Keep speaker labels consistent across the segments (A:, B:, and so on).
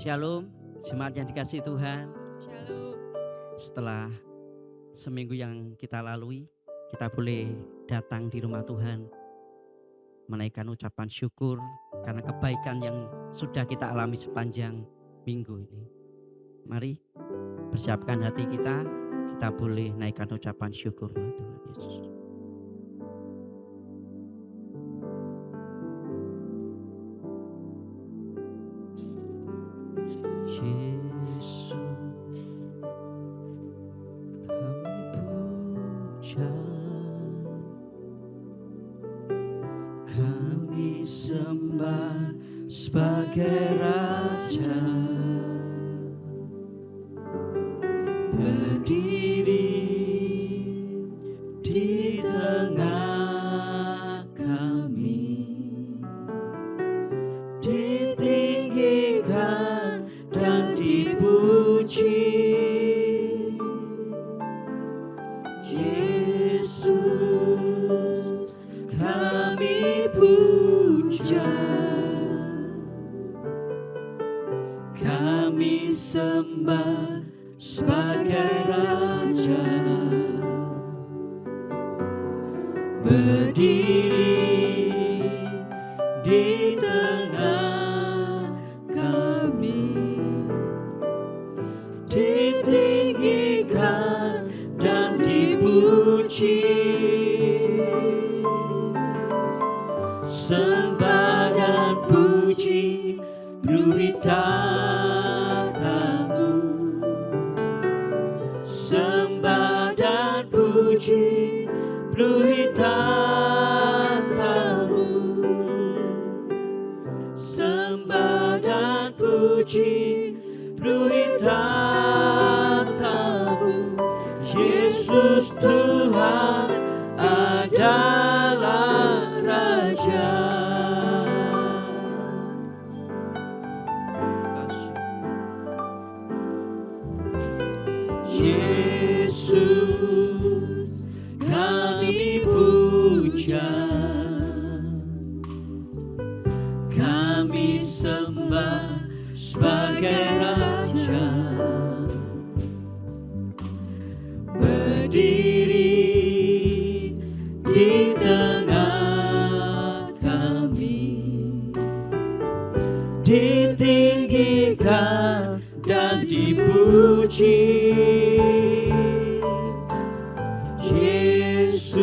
A: Shalom, jemaat yang dikasihi Tuhan.
B: Shalom.
A: Setelah seminggu yang kita lalui, kita boleh datang di rumah Tuhan, menaikkan ucapan syukur karena kebaikan yang sudah kita alami sepanjang minggu ini. Mari persiapkan hati kita boleh naikkan ucapan syukur buat Tuhan Yesus. Yesus, kami puja, kami sembah sebagai Raja, berdiri di tengah kami, ditinggikan dan dipuji. Yesus, kami puja, kami sembah sebagai Raja, berdiri di tengah kami, ditinggikan dan dipuji. Sembah dan puji penuhi tatamu, sembah dan puji penuhi tatamu, sembah dan puji penuhi tatamu. Yesus Tuhan adalah Raja. Yesus, kami puja, kami sembah sebagai Raja, berdiri di tengah kami, ditinggikan dan dipuji. Yesus,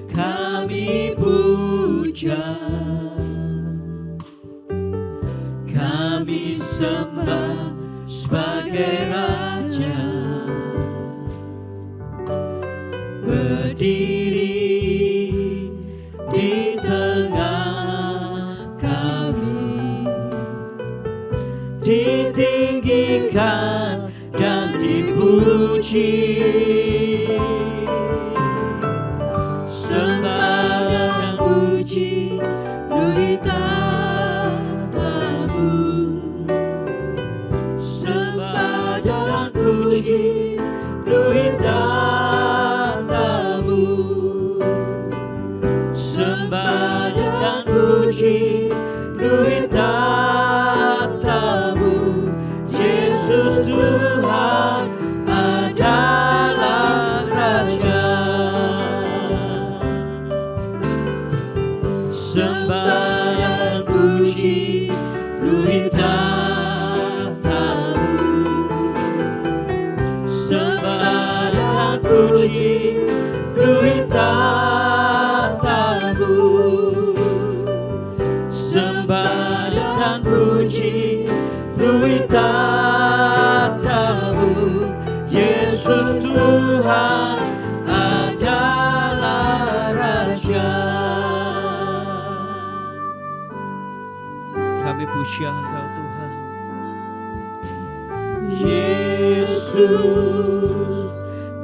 A: kami puja, kami sembah sebagai Raja, berdiri di tengah kami, ditinggikan dan dipuji. Sembah dan puji penuhi tatamu, sembah dan puji penuhi tatamu, sembah dan puji penuhi tatamu. Yesus Tuhan adalah Raja, sembah dan puji penuhi tatamu, sembah dan puji penuhi tatamu, sembah dan puji penuhi tatamu. Yesus Tuhan adalah Raja. Kami puja Engkau Tuhan. Yesus,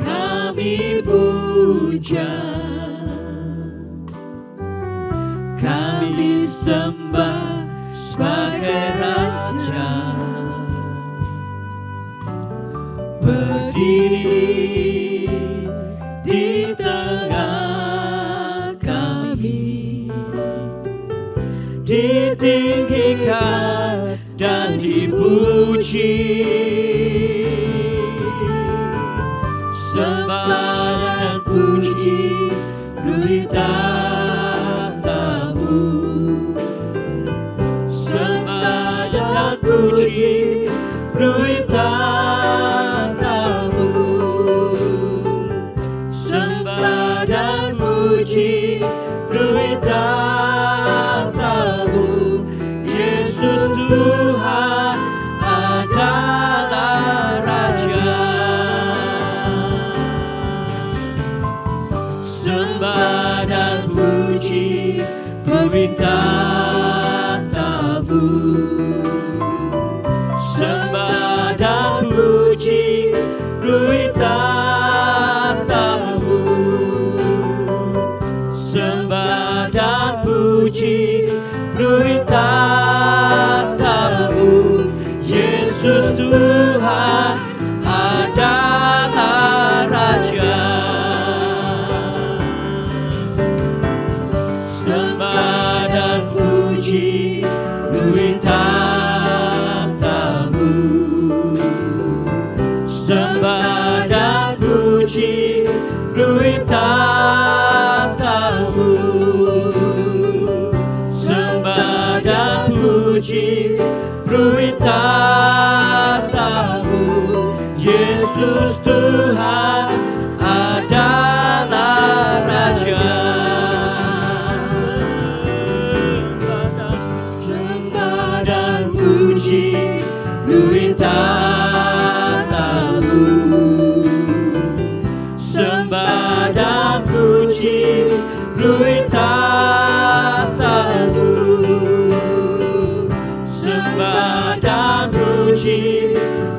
A: kami puja, kami sembah sebagai Raja, berdiri di tengah kami, ditinggikan dan
B: puji, sembah dan puji, beri tatamu. Sembah dan puji, beri tatamu. Sembah dan puji, beri tatamu. Yesus Tuhan adalah Raja. Sembah dan puji, beri tatamu. Sembah dan puji, beri tatamu. Sembah dan puji, beri tatamu. Yesus Tuhan adalah Raja. Sembah dan puji, beri tatamu. Sembah dan puji, beri tatamu. Sembah dan puji, beri tatamu. Yesus Tuhan adalah Raja. Sembah dan puji, beri tatamu. Sembah dan puji, beri tatamu. Sembah dan puji,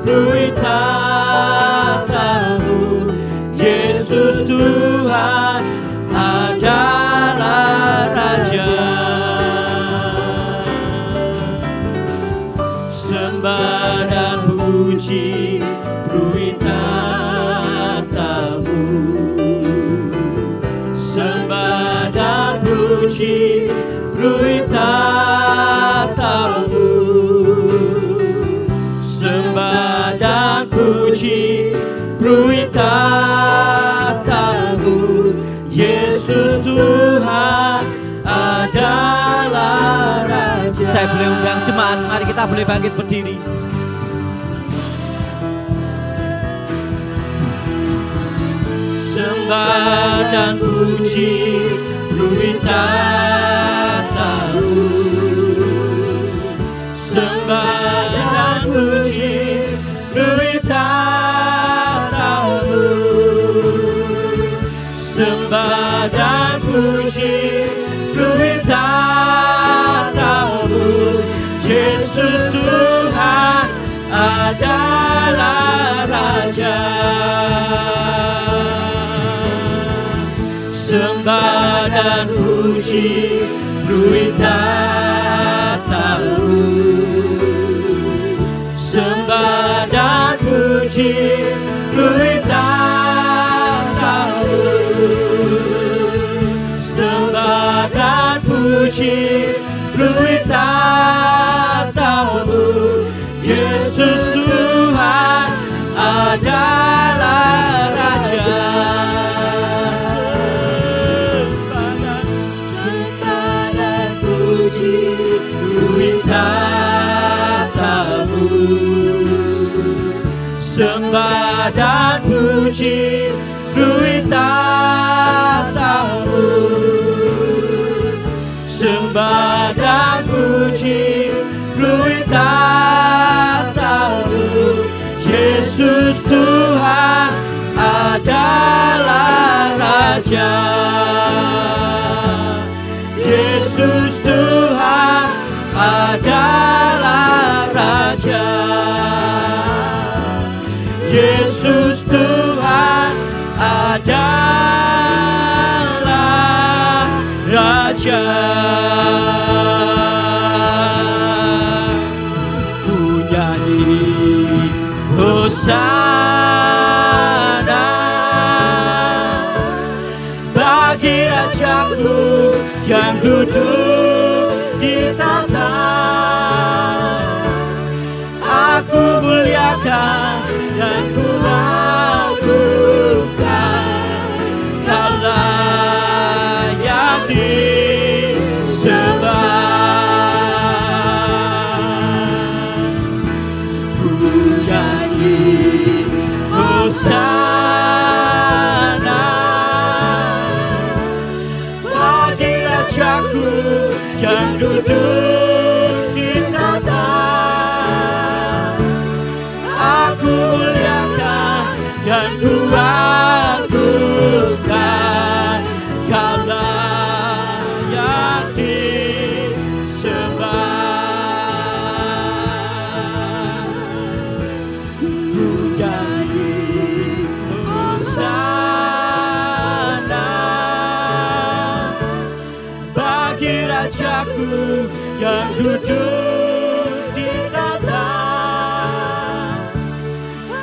B: beri tatamu. Yesus Tuhan adalah Raja. Sembah dan puji, beri tatamu. Sembah dan puji, beri tatamu. Sembah dan puji, beri tatamu. Yesus Tuhan adalah Raja.
A: Saya boleh undang jemaat, mari kita boleh bangkit berdiri.
B: Sembah dan puji, beri tatamu. Sembah dan puji, beri tatamu. Sembah dan puji, beri tatamu. Yesus Tuhan adalah Raja. Sembah dan puji, beri tatamu. Sembah dan puji, beri tatamu. Sembah dan puji, beri tatamu. Yesus Tuhan adalah Raja. Sembah dan puji, beri tatamu. Sembah dan puji, beri tatamu. Sembah dan puji, beri tatamu. Yesus Tuhan adalah Raja. Yesus Tuhan adalah Raja. Yesus Tuhan adalah Raja. Ku nyanyi Hosana bagi Rajaku yang duduk di tahta. Aku duduk di tata. Aku muliakan dan ku agungkan, Kau layak disembah. Ku nyanyi hosana bagi Rajaku yang duduk di tata.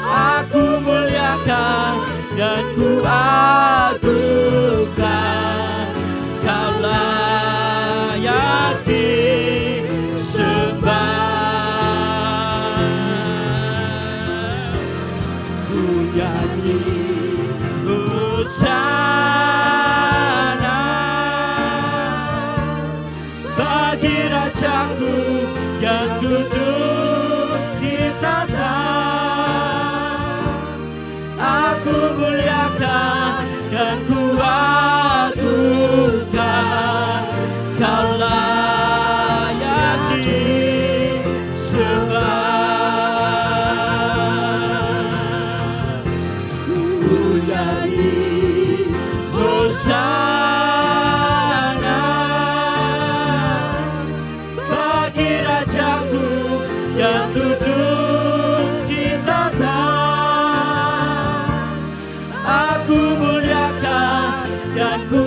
B: Aku muliakan dan ku agungkan, Kau layak disembah. Ku nyanyi hosana bagi Rajaku yang duduk di tata. Aku muliakan dan ku agungkan, Kau layak disembah. Ku nyanyi hosana bagi Rajaku yang duduk di tata. Aku muliakan dan ku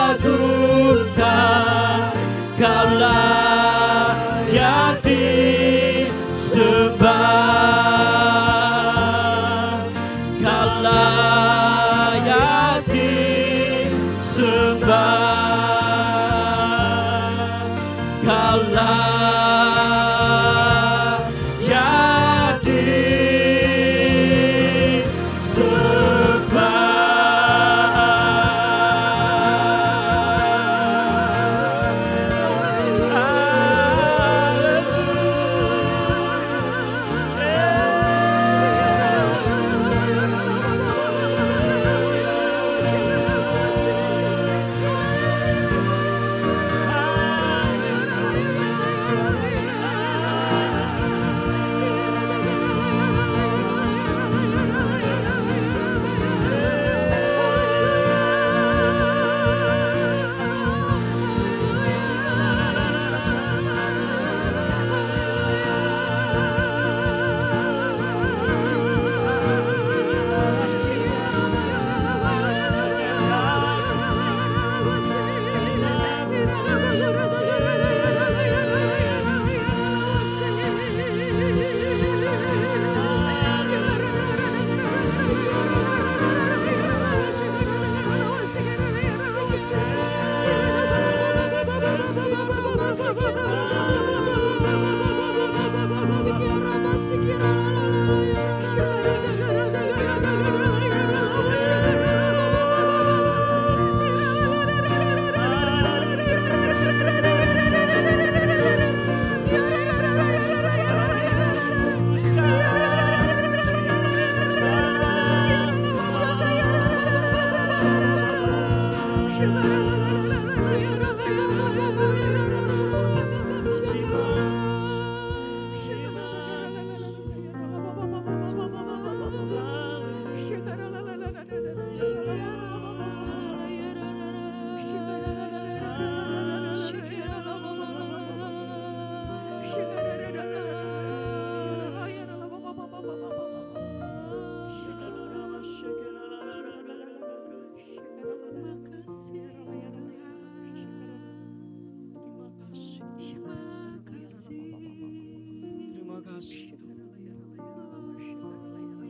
B: agungkan, Kau layak disembah. Kau layak disembah. Kau layak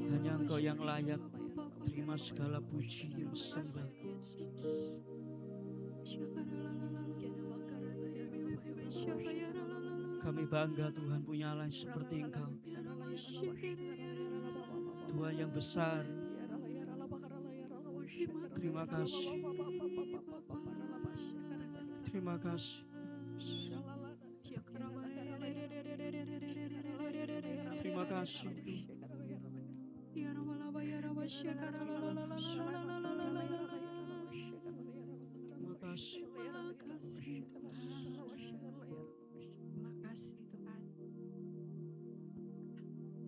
B: Hanya Engkau yang layak terima segala puji dan sembah. Kami bangga Tuhan punya Allah seperti Engkau, Tuhan yang besar. Terima kasih. Terima kasih. Terima kasih. Terima kasih.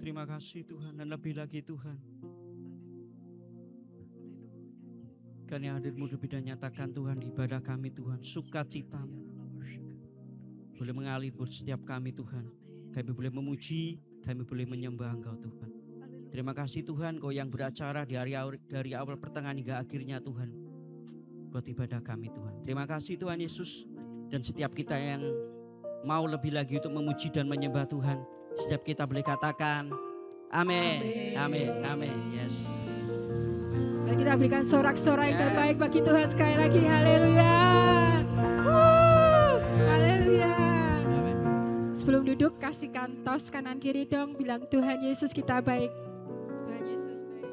B: Terima kasih Tuhan, dan lebih lagi Tuhan, karena hadir-Mu lebih dan nyatakan Tuhan di ibadah kami Tuhan, sukacita-Mu boleh mengalir buat setiap kami Tuhan. Kami boleh memuji, kami boleh menyembah Engkau Tuhan. Terima kasih Tuhan, Kau yang beracara dari awal pertengahan hingga akhirnya Tuhan, buat ibadah kami Tuhan. Terima kasih Tuhan Yesus, dan setiap kita yang mau lebih lagi untuk memuji dan menyembah Tuhan, setiap kita boleh katakan amin, amin, amin. Yes.
C: Mari kita berikan sorak-sorai yang terbaik bagi Tuhan sekali lagi. Haleluya. Haleluya. Sebelum duduk, kasihkan tos kanan kiri dong. Bilang Tuhan Yesus kita baik. Tuhan Yesus baik.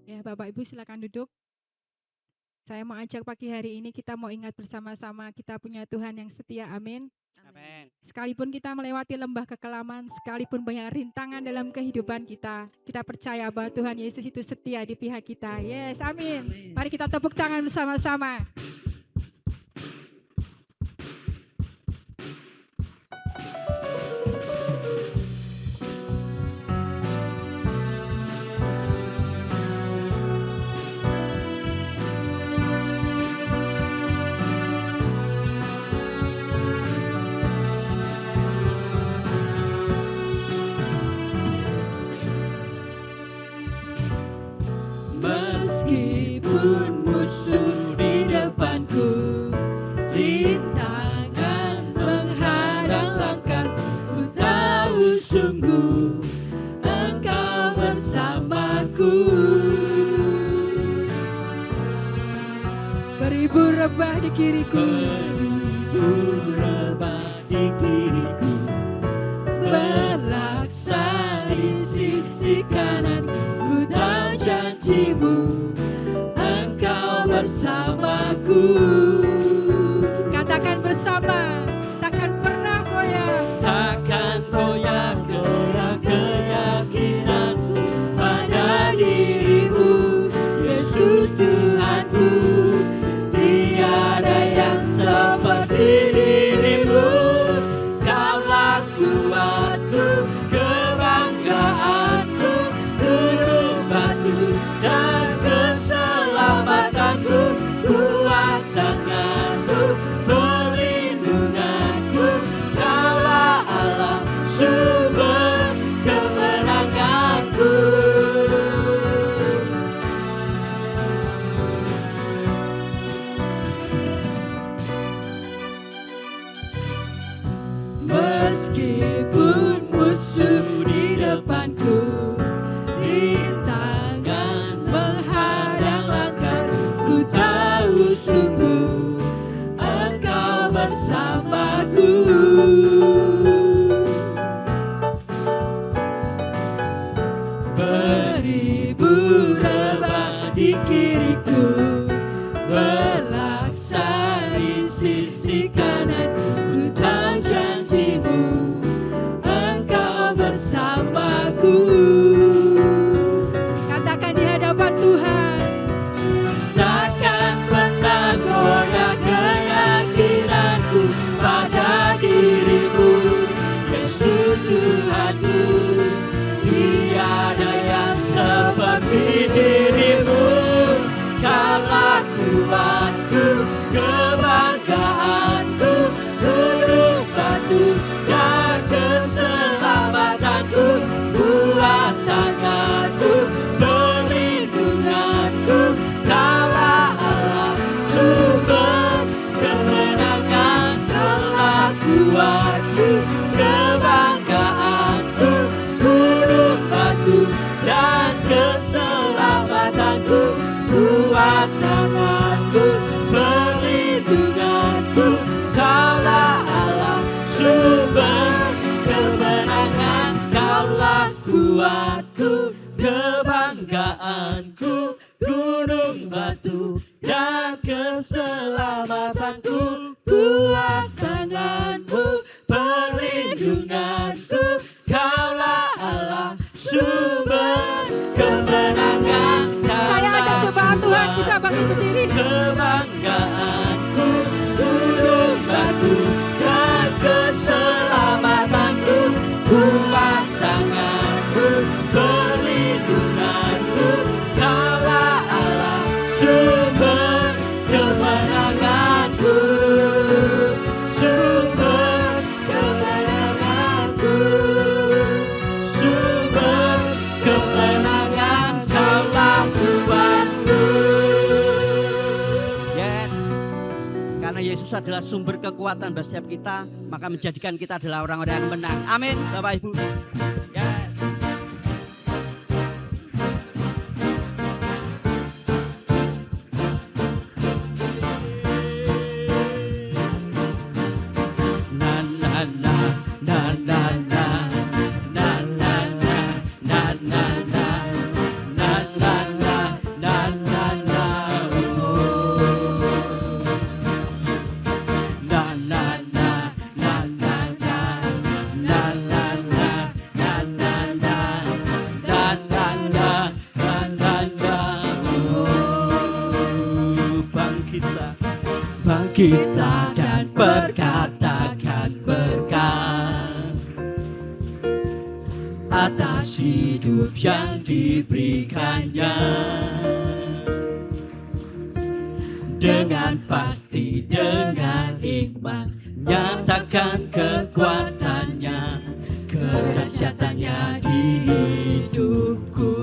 C: Ya, Bapak Ibu silakan duduk. Saya mau ajak pagi hari ini kita mau ingat bersama-sama kita punya Tuhan yang setia. Amin.
A: Amin.
C: Sekalipun kita melewati lembah kekelaman, sekalipun banyak rintangan dalam kehidupan kita, kita percaya bahwa Tuhan Yesus itu setia di pihak kita. Yes, amin. Mari kita tepuk tangan bersama-sama. Meskipun musuh di depanku, rintangan menghadang langkahku, tahu sungguh Engkau bersamaku. Beribu rebah di kiriku, beribu rebah di kiriku, berlaksa di sisi kanan. Ku tahu janji-Mu, Engkau bersamaku. Katakan bersama, takkan pernah goyah, takkan goyah keyakinanku pada diri-Mu, Yesus Tuhanku. Tiada yang seperti diri-Mu, Kaulah kuatku, kebanggaanku, gunung batu dan keselamatanku, kuat tangan-Mu, perlindunganku, Kaulah Allah, sumber kemenanganku. Meskipun musuh di depanku, rintangan menghadang langkah, ku tahu sungguh Engkau bersamaku. Beribu rebah di kiriku, berlaksa di sisi kanan. Ku tahu janji-Mu, Engkau bersamaku. Katakan di hadapan Tuhan, takkan pernah goyah keyakinanku pada diri-Mu,
A: Yesus adalah sumber kekuatan bagi setiap kita, maka menjadikan kita adalah orang-orang yang menang. Amin, Bapak Ibu. Yes.
B: Bangkitlah dan perkatakan berkat atas hidup yang diberikannya. Dengan pasti, dengan iman, nyatakan kekuatannya, kedahsyatannya di hidupku.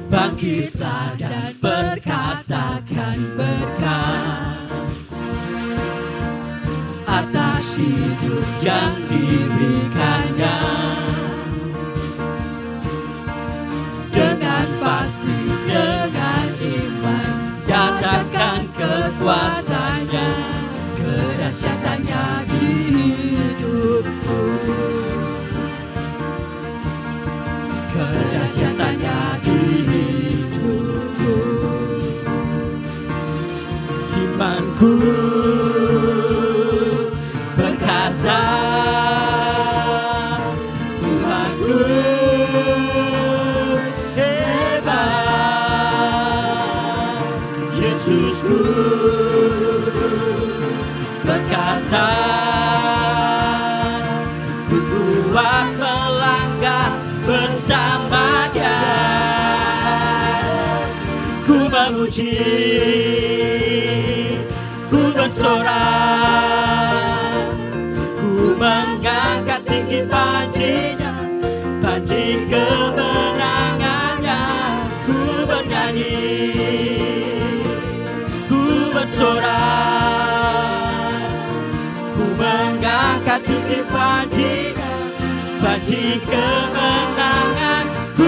B: Bangkitlah dan perkatakan berkat atas hidup yang diberikannya. Dengan pasti, dengan iman, nyatakan kekuatannya, kedahsyatannya di hidupku. Kedahsyatannya di hidupku. Imanku berkata, Tuhanku hebat. Yesusku berkata, ku kuat melangkah bersama Dia. Ku memuji, ku bersorak, ku mengangkat tinggi panji-Nya, panji kemenangannya. Ku bernyanyi, ku bersorak, ku mengangkat tinggi panji-Nya, panji kemenangan. Ku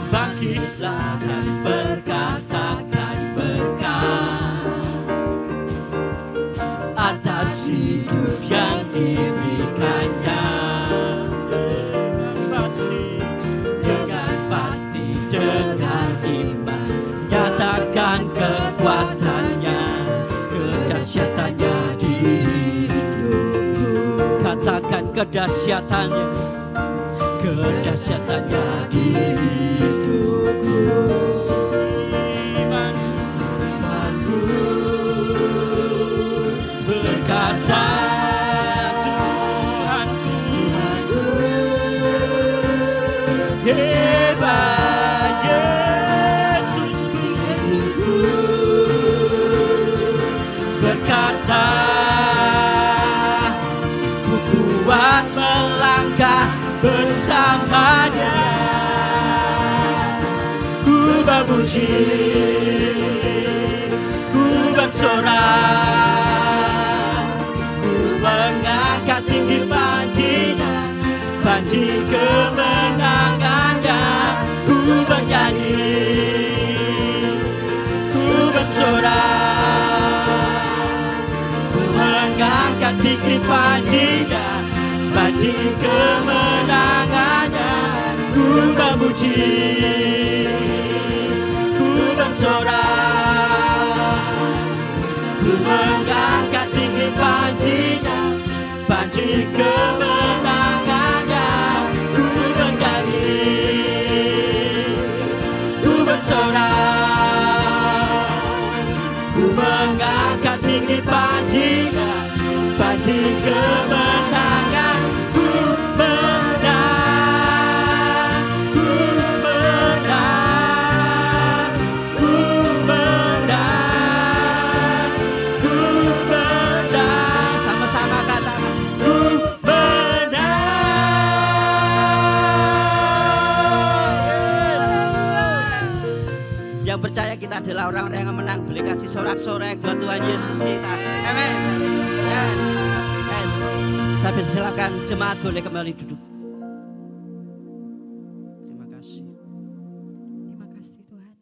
B: bangkitlah dan perkatakan berkat atas hidup yang diberikannya. Dengan pasti, dengan iman, nyatakan kekuatannya, kedahsyatannya di hidupku. Katakan kedahsyatannya, kedahsyatannya di hidupku. Imanku berkata, Tuhanku hebat. Yesusku berkata, ku kuat melangkah bersamanya. Ku memuji, ku bersorak, ku mengangkat tinggi panji-Nya, panji kemenangannya. Ku bernyanyi, ku bersorak, ku mengangkat tinggi panji-Nya, panji kemenangannya. Ku memuji, ku bersorak, ku mengangkat tinggi panji-Nya, panji kemenangannya. Ku bernyanyi, ku bersorak, ku mengangkat tinggi panji-Nya, panji kemenangan. Ku menang, ku menang, ku menang.
A: kita adalah orang-orang yang menang. Boleh kasih sorak-sorai buat Tuhan Yesus kita. Amin. Yes. Yes. Saya persilakan jemaat boleh kembali duduk. Terima kasih.
C: Terima kasih Tuhan.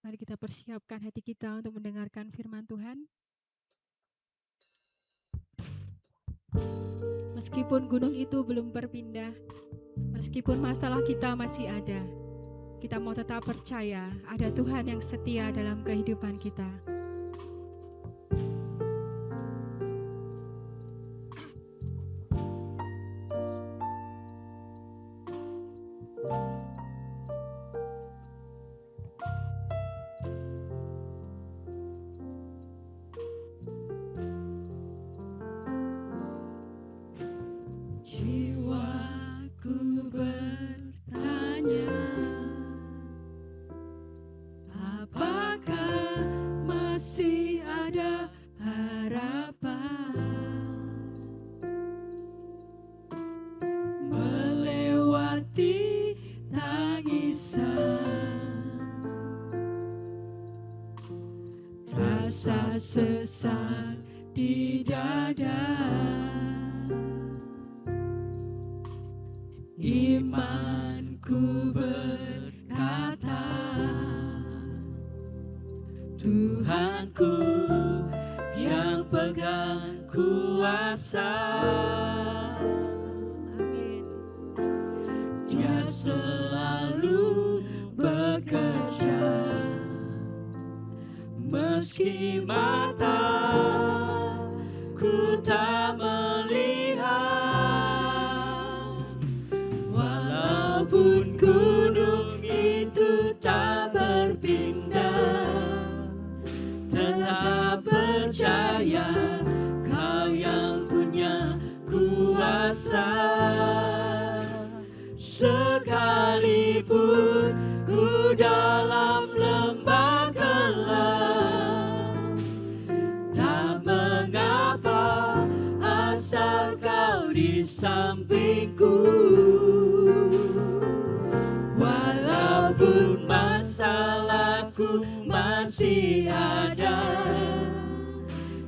C: Mari kita persiapkan hati kita untuk mendengarkan firman Tuhan. Meskipun gunung itu belum berpindah, meskipun masalah kita masih ada, kita mau tetap percaya ada Tuhan yang setia dalam kehidupan kita. Jiwaku bertanya, apakah masih ada harapan melewati tangisan, rasa sesak di dada. Imanku berkata, Tuhanku yang pegang kuasa. Amin. Dia selalu bekerja, meski mataku tak melihat. Walaupun gunung itu tak berpindah, tetap percaya Kau yang punya kuasa. Sekalipun ku dalam lembah gelap, tak mengapa asal Kau di sampingku. Walaupun masalahku masih ada,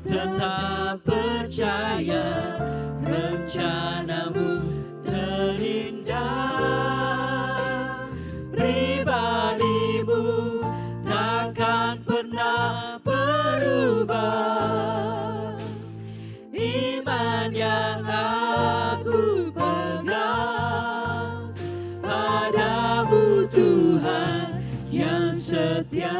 C: tetap percaya rencanamu terindah. Pribadimu takkan pernah berubah. Iman yang aku pegang padamu, Tuhan yang setia.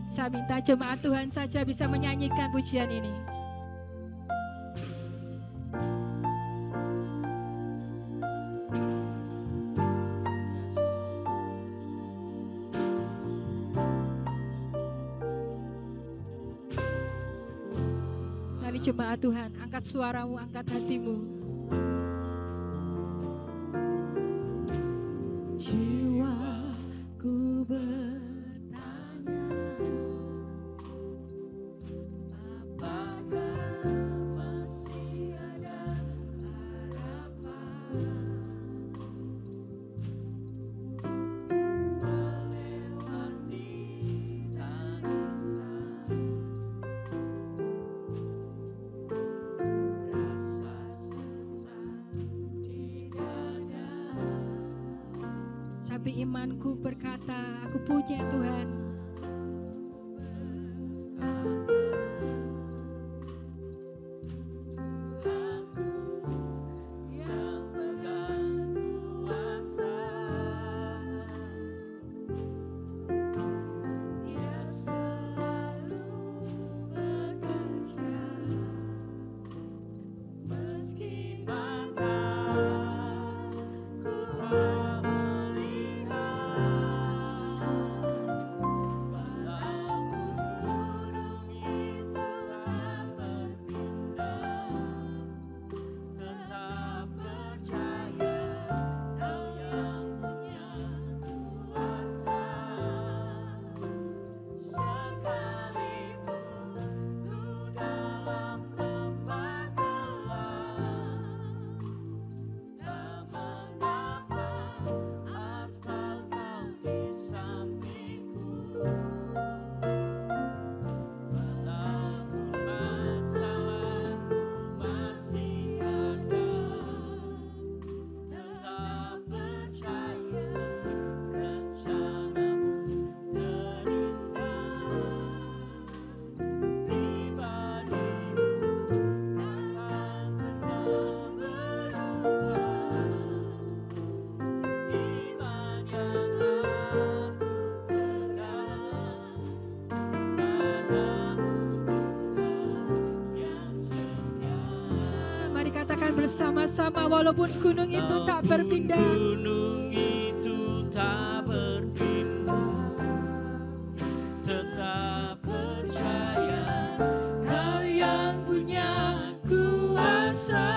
C: Saya minta jemaat Tuhan saja bisa menyanyikan pujian ini. Mari jemaat Tuhan, angkat suaramu, angkat hatimu. Jiwaku bertanya, apakah masih ada harapan melewati tangisan, rasa sesak di dada. Tapi imanku berkata, aku punya Tuhan. Tuhanku yang pegang kuasa. Dia selalu bekerja, meski mataku tak melihat. bersama-sama walaupun gunung itu tak berpindah.
B: Gunung itu tak berpindah, tetap percaya Kau yang punya kuasa.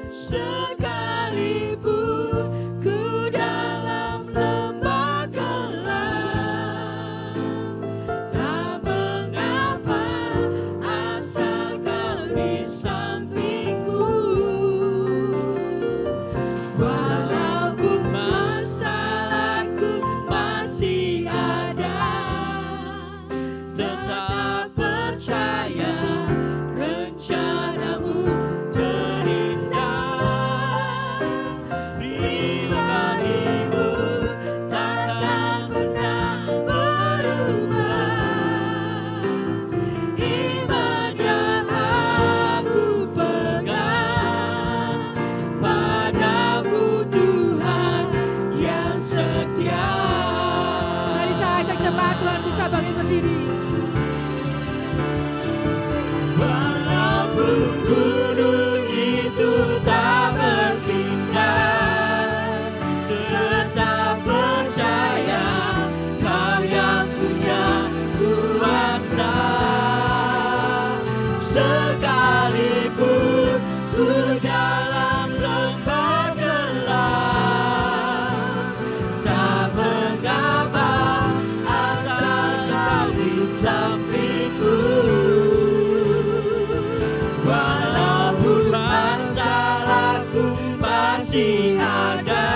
B: Sekalipun ku dalam lembah gelap, tak mengapa asal Kau di sampingku. Walaupun masalahku masih ada, tetap percaya rencanamu terindah. Pribadimu takkan pernah berubah. Iman yang aku pegang padamu Tuhan yang setia.
C: Mari saya ajak jemaat Tuhan bisa bangkit berdiri.
B: Walaupun gunung itu tak berpindah, tetap percaya Kau yang punya kuasa. Sekalipun ku dalam lembah gelap, tak mengapa asal Kau di sampingku. Walaupun masalahku masih ada,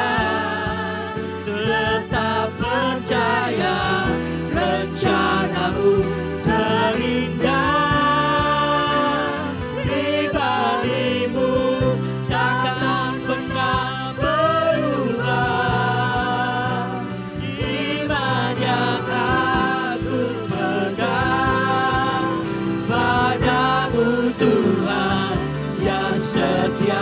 B: tetap percaya rencanamu terindah. Pribadimu takkan pernah berubah. Iman yang aku pegang padamu Tuhan yang setia.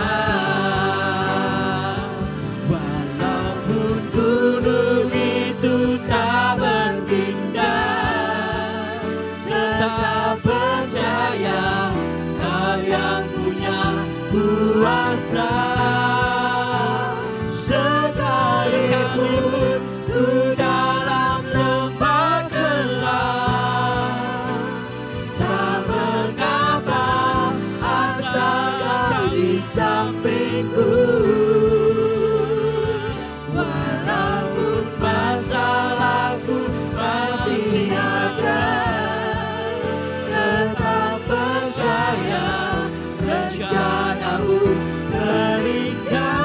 B: Walaupun gunung itu tak berpindah, tetap percaya Kau yang punya kuasa. Sekalipun ku dalam lembah gelap, tak mengapa asal Kau di sampingku. Walaupun masalahku masih ada, tetap percaya rencanamu terindah.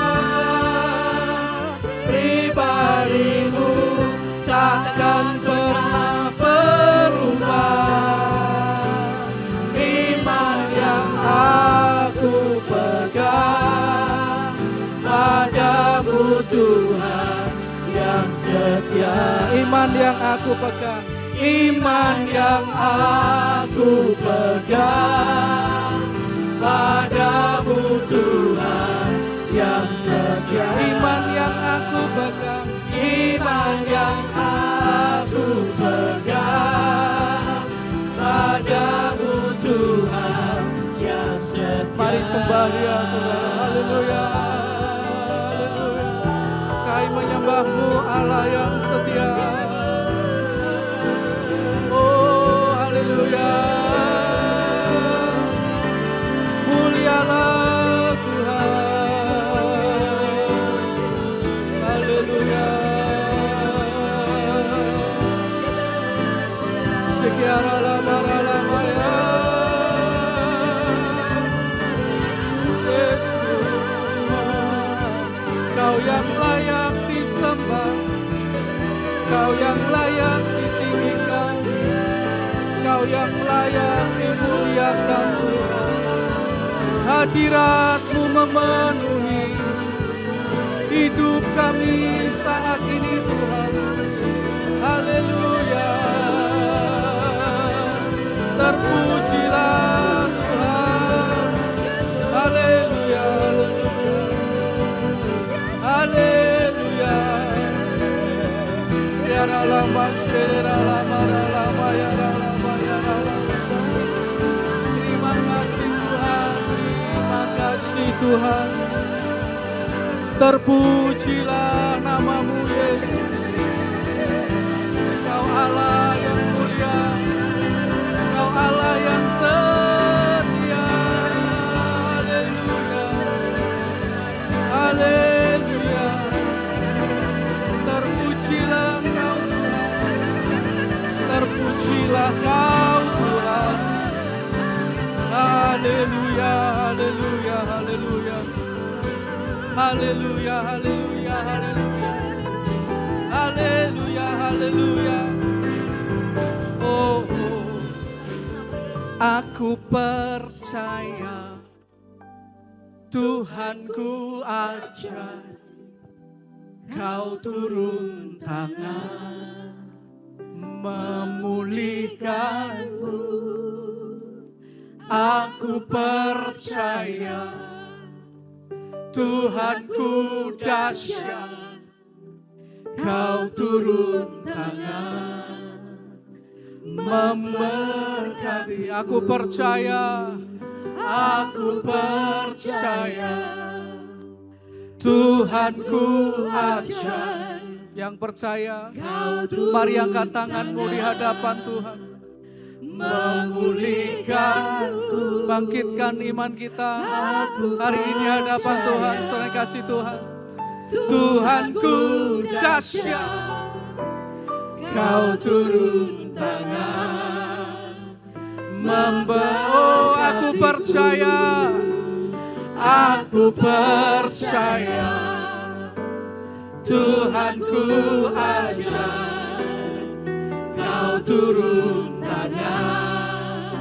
B: Pribadimu takkan pernah berubah. Iman yang aku pegang padamu Tuhan yang setia.
D: Iman yang aku pegang,
B: Iman yang aku pegang padamu Tuhan yang setia.
D: iman yang aku pegang,
B: Iman yang aku pegang padamu Tuhan yang setia.
D: mari sembah Dia saudara. Haleluya, haleluya. Kami menyembah-Mu Allah yang setia. Oh haleluya, mulialah Tuhan. Haleluya. Sekiara lamara lamaya. Yesus, Kau yang layak disembah, Kau yang layak ditinggikan, Kau yang layak dimuliakan Tuhan. Hadirat-Mu memenuhi hidup kami saat ini Tuhan. Haleluya, terpujilah Tuhan. Haleluya, haleluya. Biarlah lama syera lama lama ya lama ya lama. Terima kasih Tuhan, terima kasih Tuhan. Terpujilah nama-Mu Yesus. Engkau Allah yang mulia, Engkau Allah yang setia. Haleluya, haleluya. Terpujilah Engkau Tuhan, terpujilah Kau Tuhan. Haleluya, haleluya, haleluya. Haleluya, haleluya, haleluya. Haleluya, haleluya. Oh, oh. Aku percaya Tuhanku aja, Kau turun tangan memulihkanku. Aku percaya Tuhanku dahsyat, Kau turun tangan memberkati. Aku percaya Tuhanku ajaib. Yang percaya, mari angkat tanganmu di hadapan Tuhan. Memulihkanku, bangkitkan iman kita hari ini di hadapan Tuhan. Saudara kasih Tuhan, Tuhanku dahsyat, Kau turun tangan oh, aku percaya Tuhanku ajaib, Kau turun tangan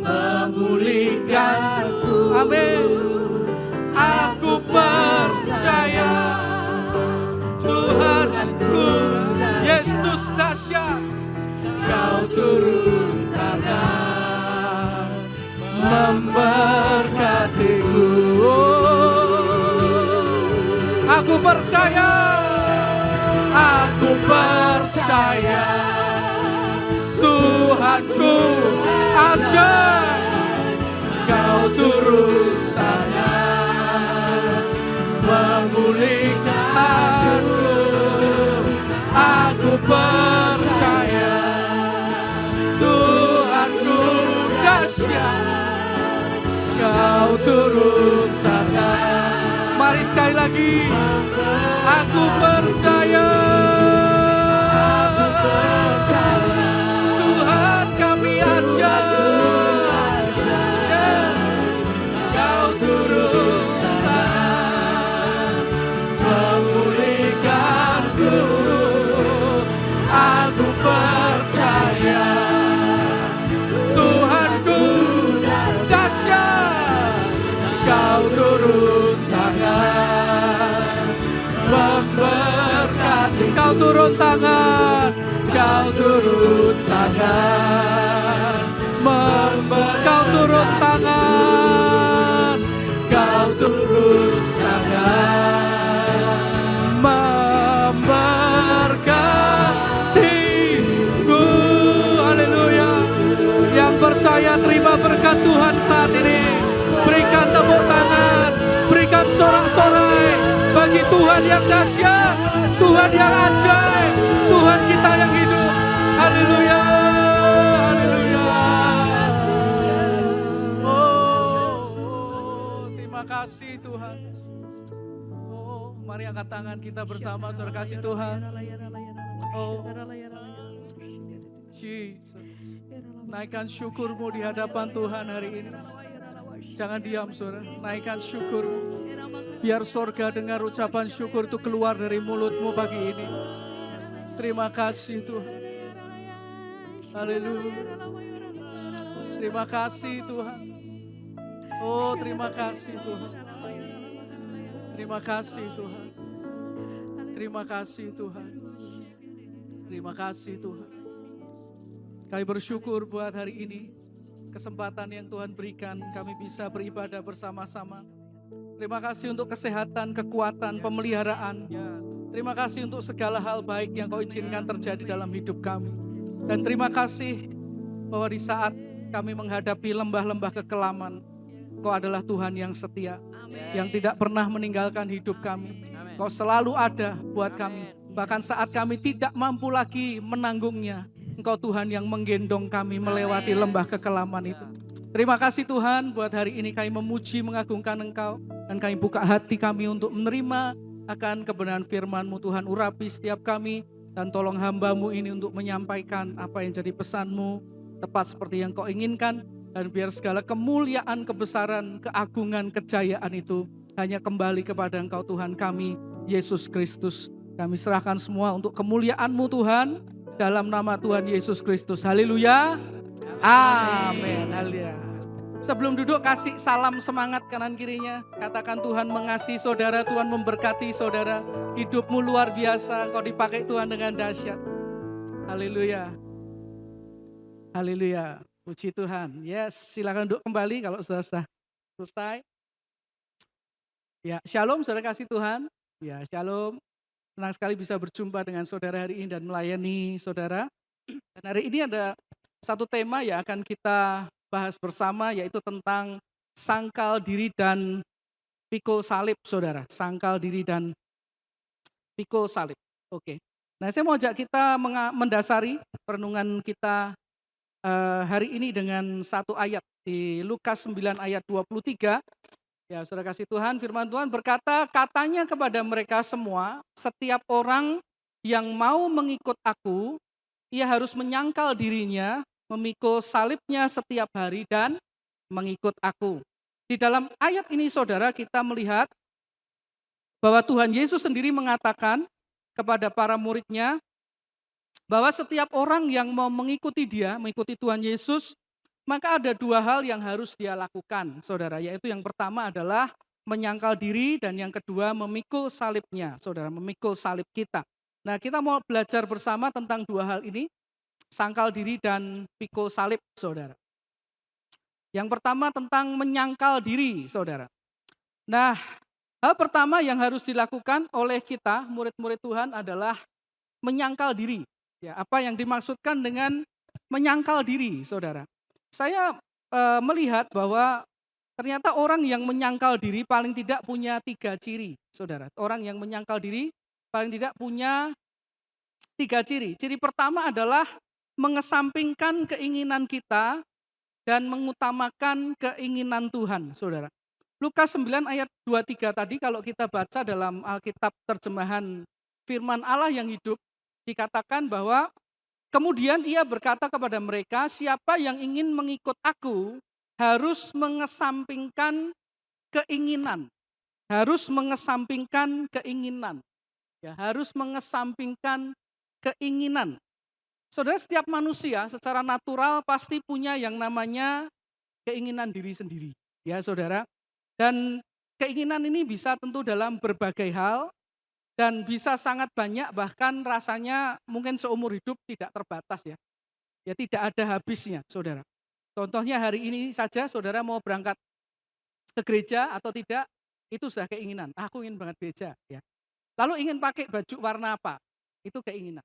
D: memulihkanku. Amin. Aku percaya Tuhanku Yesus dahsyat, Kau turun tangan memberkatiku. Aku percaya Tuhanku ajaib, Kau turun tangan memulihkanku. Aku percaya Tuhanku dahsyat, Kau turun tangan. Mari sekali lagi. Aku percaya Tuhan kami ajaib, Kau turun tangan memulihkanku. Aku percaya Tuhanku dahsyat, Kau turun tangan memberkati. Kau turun tangan, Kau turun tangan Kau turun tangan, Kau turun tangan memberkatiku. Haleluya. Yang percaya terima berkat Tuhan saat ini. Berikan tepuk tangan, berikan sorak-sorai bagi Tuhan yang dahsyat, Tuhan yang ajaib, Tuhan kita yang hidup. Haleluya, haleluya. Oh, terima kasih Tuhan. Oh, mari angkat tangan kita bersama, saudara kasih Tuhan. Oh, Jesus. Naikkan syukurmu di hadapan Tuhan hari ini. Jangan diam, saudara. Naikkan syukur. Biar sorga dengar ucapan syukur itu keluar dari mulutmu pagi ini. Terima kasih Tuhan. Haleluya. Terima kasih Tuhan. Oh, terima kasih Tuhan. Terima kasih Tuhan. Terima kasih Tuhan. Terima kasih Tuhan. Kami bersyukur buat hari ini. Kesempatan yang Tuhan berikan, kami bisa beribadah bersama-sama. Terima kasih untuk kesehatan, kekuatan, pemeliharaan. Terima kasih untuk segala hal baik yang Kau izinkan terjadi dalam hidup kami. Dan terima kasih bahwa di saat kami menghadapi lembah-lembah kekelaman, Engkau adalah Tuhan yang setia, yang tidak pernah meninggalkan hidup kami. Engkau selalu ada buat kami. Bahkan saat kami tidak mampu lagi menanggungnya, Engkau Tuhan yang menggendong kami melewati lembah kekelaman itu. Terima kasih Tuhan, buat hari ini kami memuji, mengagungkan Engkau. Dan kami buka hati kami untuk menerima akan kebenaran firman-Mu Tuhan. Urapi setiap kami dan tolong hamba-Mu ini untuk menyampaikan apa yang jadi pesan-Mu tepat seperti yang Kau inginkan. Dan biar segala kemuliaan, kebesaran, keagungan, kejayaan itu hanya kembali kepada Engkau Tuhan kami, Yesus Kristus. Kami serahkan semua untuk kemuliaan-Mu Tuhan, dalam nama Tuhan Yesus Kristus. Haleluya. Amin. Haleluya. Sebelum duduk, kasih salam semangat kanan kirinya. Katakan Tuhan mengasihi saudara, Tuhan memberkati saudara. Hidupmu luar biasa, Engkau dipakai Tuhan dengan dahsyat. Haleluya. Haleluya. Puji Tuhan. Yes, silakan duduk kembali kalau sudah selesai. Ya, shalom saudara kasih Tuhan. Ya, shalom. Senang sekali bisa berjumpa dengan saudara hari ini dan melayani saudara. Dan hari ini ada satu tema yang akan kita bahas bersama, yaitu tentang sangkal diri dan pikul salib, saudara. Sangkal diri dan pikul salib. Oke. Nah, saya mau ajak kita mendasari perenungan kita hari ini dengan satu ayat di Lukas 9 ayat 23. Ya, saudara kasih Tuhan, firman Tuhan berkata, katanya kepada mereka semua, setiap orang yang mau mengikut aku, ia harus menyangkal dirinya, memikul salibnya setiap hari dan mengikut aku. Di dalam ayat ini saudara kita melihat bahwa Tuhan Yesus sendiri mengatakan kepada para muridnya, bahwa setiap orang yang mau mengikuti dia, mengikuti Tuhan Yesus, maka ada dua hal yang harus dia lakukan, saudara. Yaitu yang pertama adalah menyangkal diri dan yang kedua memikul salibnya, saudara, memikul salib kita. Nah, kita mau belajar bersama tentang dua hal ini, sangkal diri dan pikul salib, saudara. Yang pertama tentang menyangkal diri, saudara. Nah, hal pertama yang harus dilakukan oleh kita, murid-murid Tuhan adalah menyangkal diri. Ya, apa yang dimaksudkan dengan menyangkal diri, saudara? Saya melihat bahwa ternyata orang yang menyangkal diri paling tidak punya 3 ciri, saudara. Orang yang menyangkal diri paling tidak punya 3 ciri. Ciri pertama adalah mengesampingkan keinginan kita dan mengutamakan keinginan Tuhan, saudara. Lukas 9 ayat 23 tadi kalau kita baca dalam Alkitab terjemahan firman Allah yang hidup, dikatakan bahwa kemudian ia berkata kepada mereka, siapa yang ingin mengikut aku harus mengesampingkan keinginan. Harus mengesampingkan keinginan. Ya, harus mengesampingkan keinginan. Saudara, setiap manusia secara natural pasti punya yang namanya keinginan diri sendiri. Ya, saudara. Dan keinginan ini bisa tentu dalam berbagai hal. Dan bisa sangat banyak, bahkan rasanya mungkin seumur hidup tidak terbatas ya. Ya tidak ada habisnya, saudara. Contohnya hari ini saja saudara mau berangkat ke gereja atau tidak, itu sudah keinginan. Aku ingin banget gereja ya. Lalu ingin pakai baju warna apa? Itu keinginan.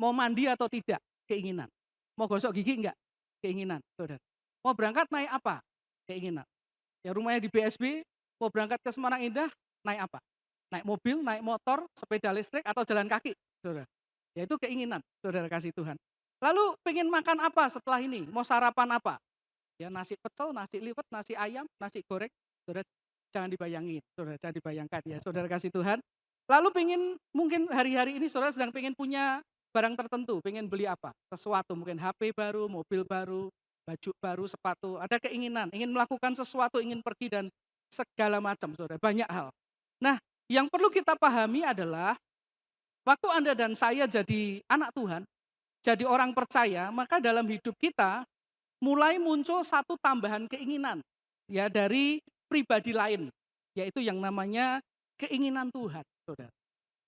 D: Mau mandi atau tidak? Keinginan. Mau gosok gigi enggak? Keinginan, saudara. Mau berangkat naik apa? Keinginan. Ya rumahnya di BSB, mau berangkat ke Semarang Indah, naik apa? Naik mobil, naik motor, sepeda listrik, atau jalan kaki, saudara. Ya itu keinginan, saudara kasih Tuhan. Lalu pengen makan apa setelah ini? Mau sarapan apa? Ya nasi pecel, nasi liwet, nasi ayam, nasi goreng. Saudara jangan dibayangin, saudara jangan dibayangkan ya, saudara kasih Tuhan. Lalu pengen mungkin hari-hari ini saudara sedang pengen punya barang tertentu, pengen beli apa? Sesuatu, mungkin HP baru, mobil baru, baju baru, sepatu. Ada keinginan, ingin melakukan sesuatu, ingin pergi dan segala macam, saudara. Banyak hal. Nah, yang perlu kita pahami adalah waktu Anda dan saya jadi anak Tuhan, jadi orang percaya, maka dalam hidup kita mulai muncul satu tambahan keinginan ya dari pribadi lain, yaitu yang namanya keinginan Tuhan, saudara.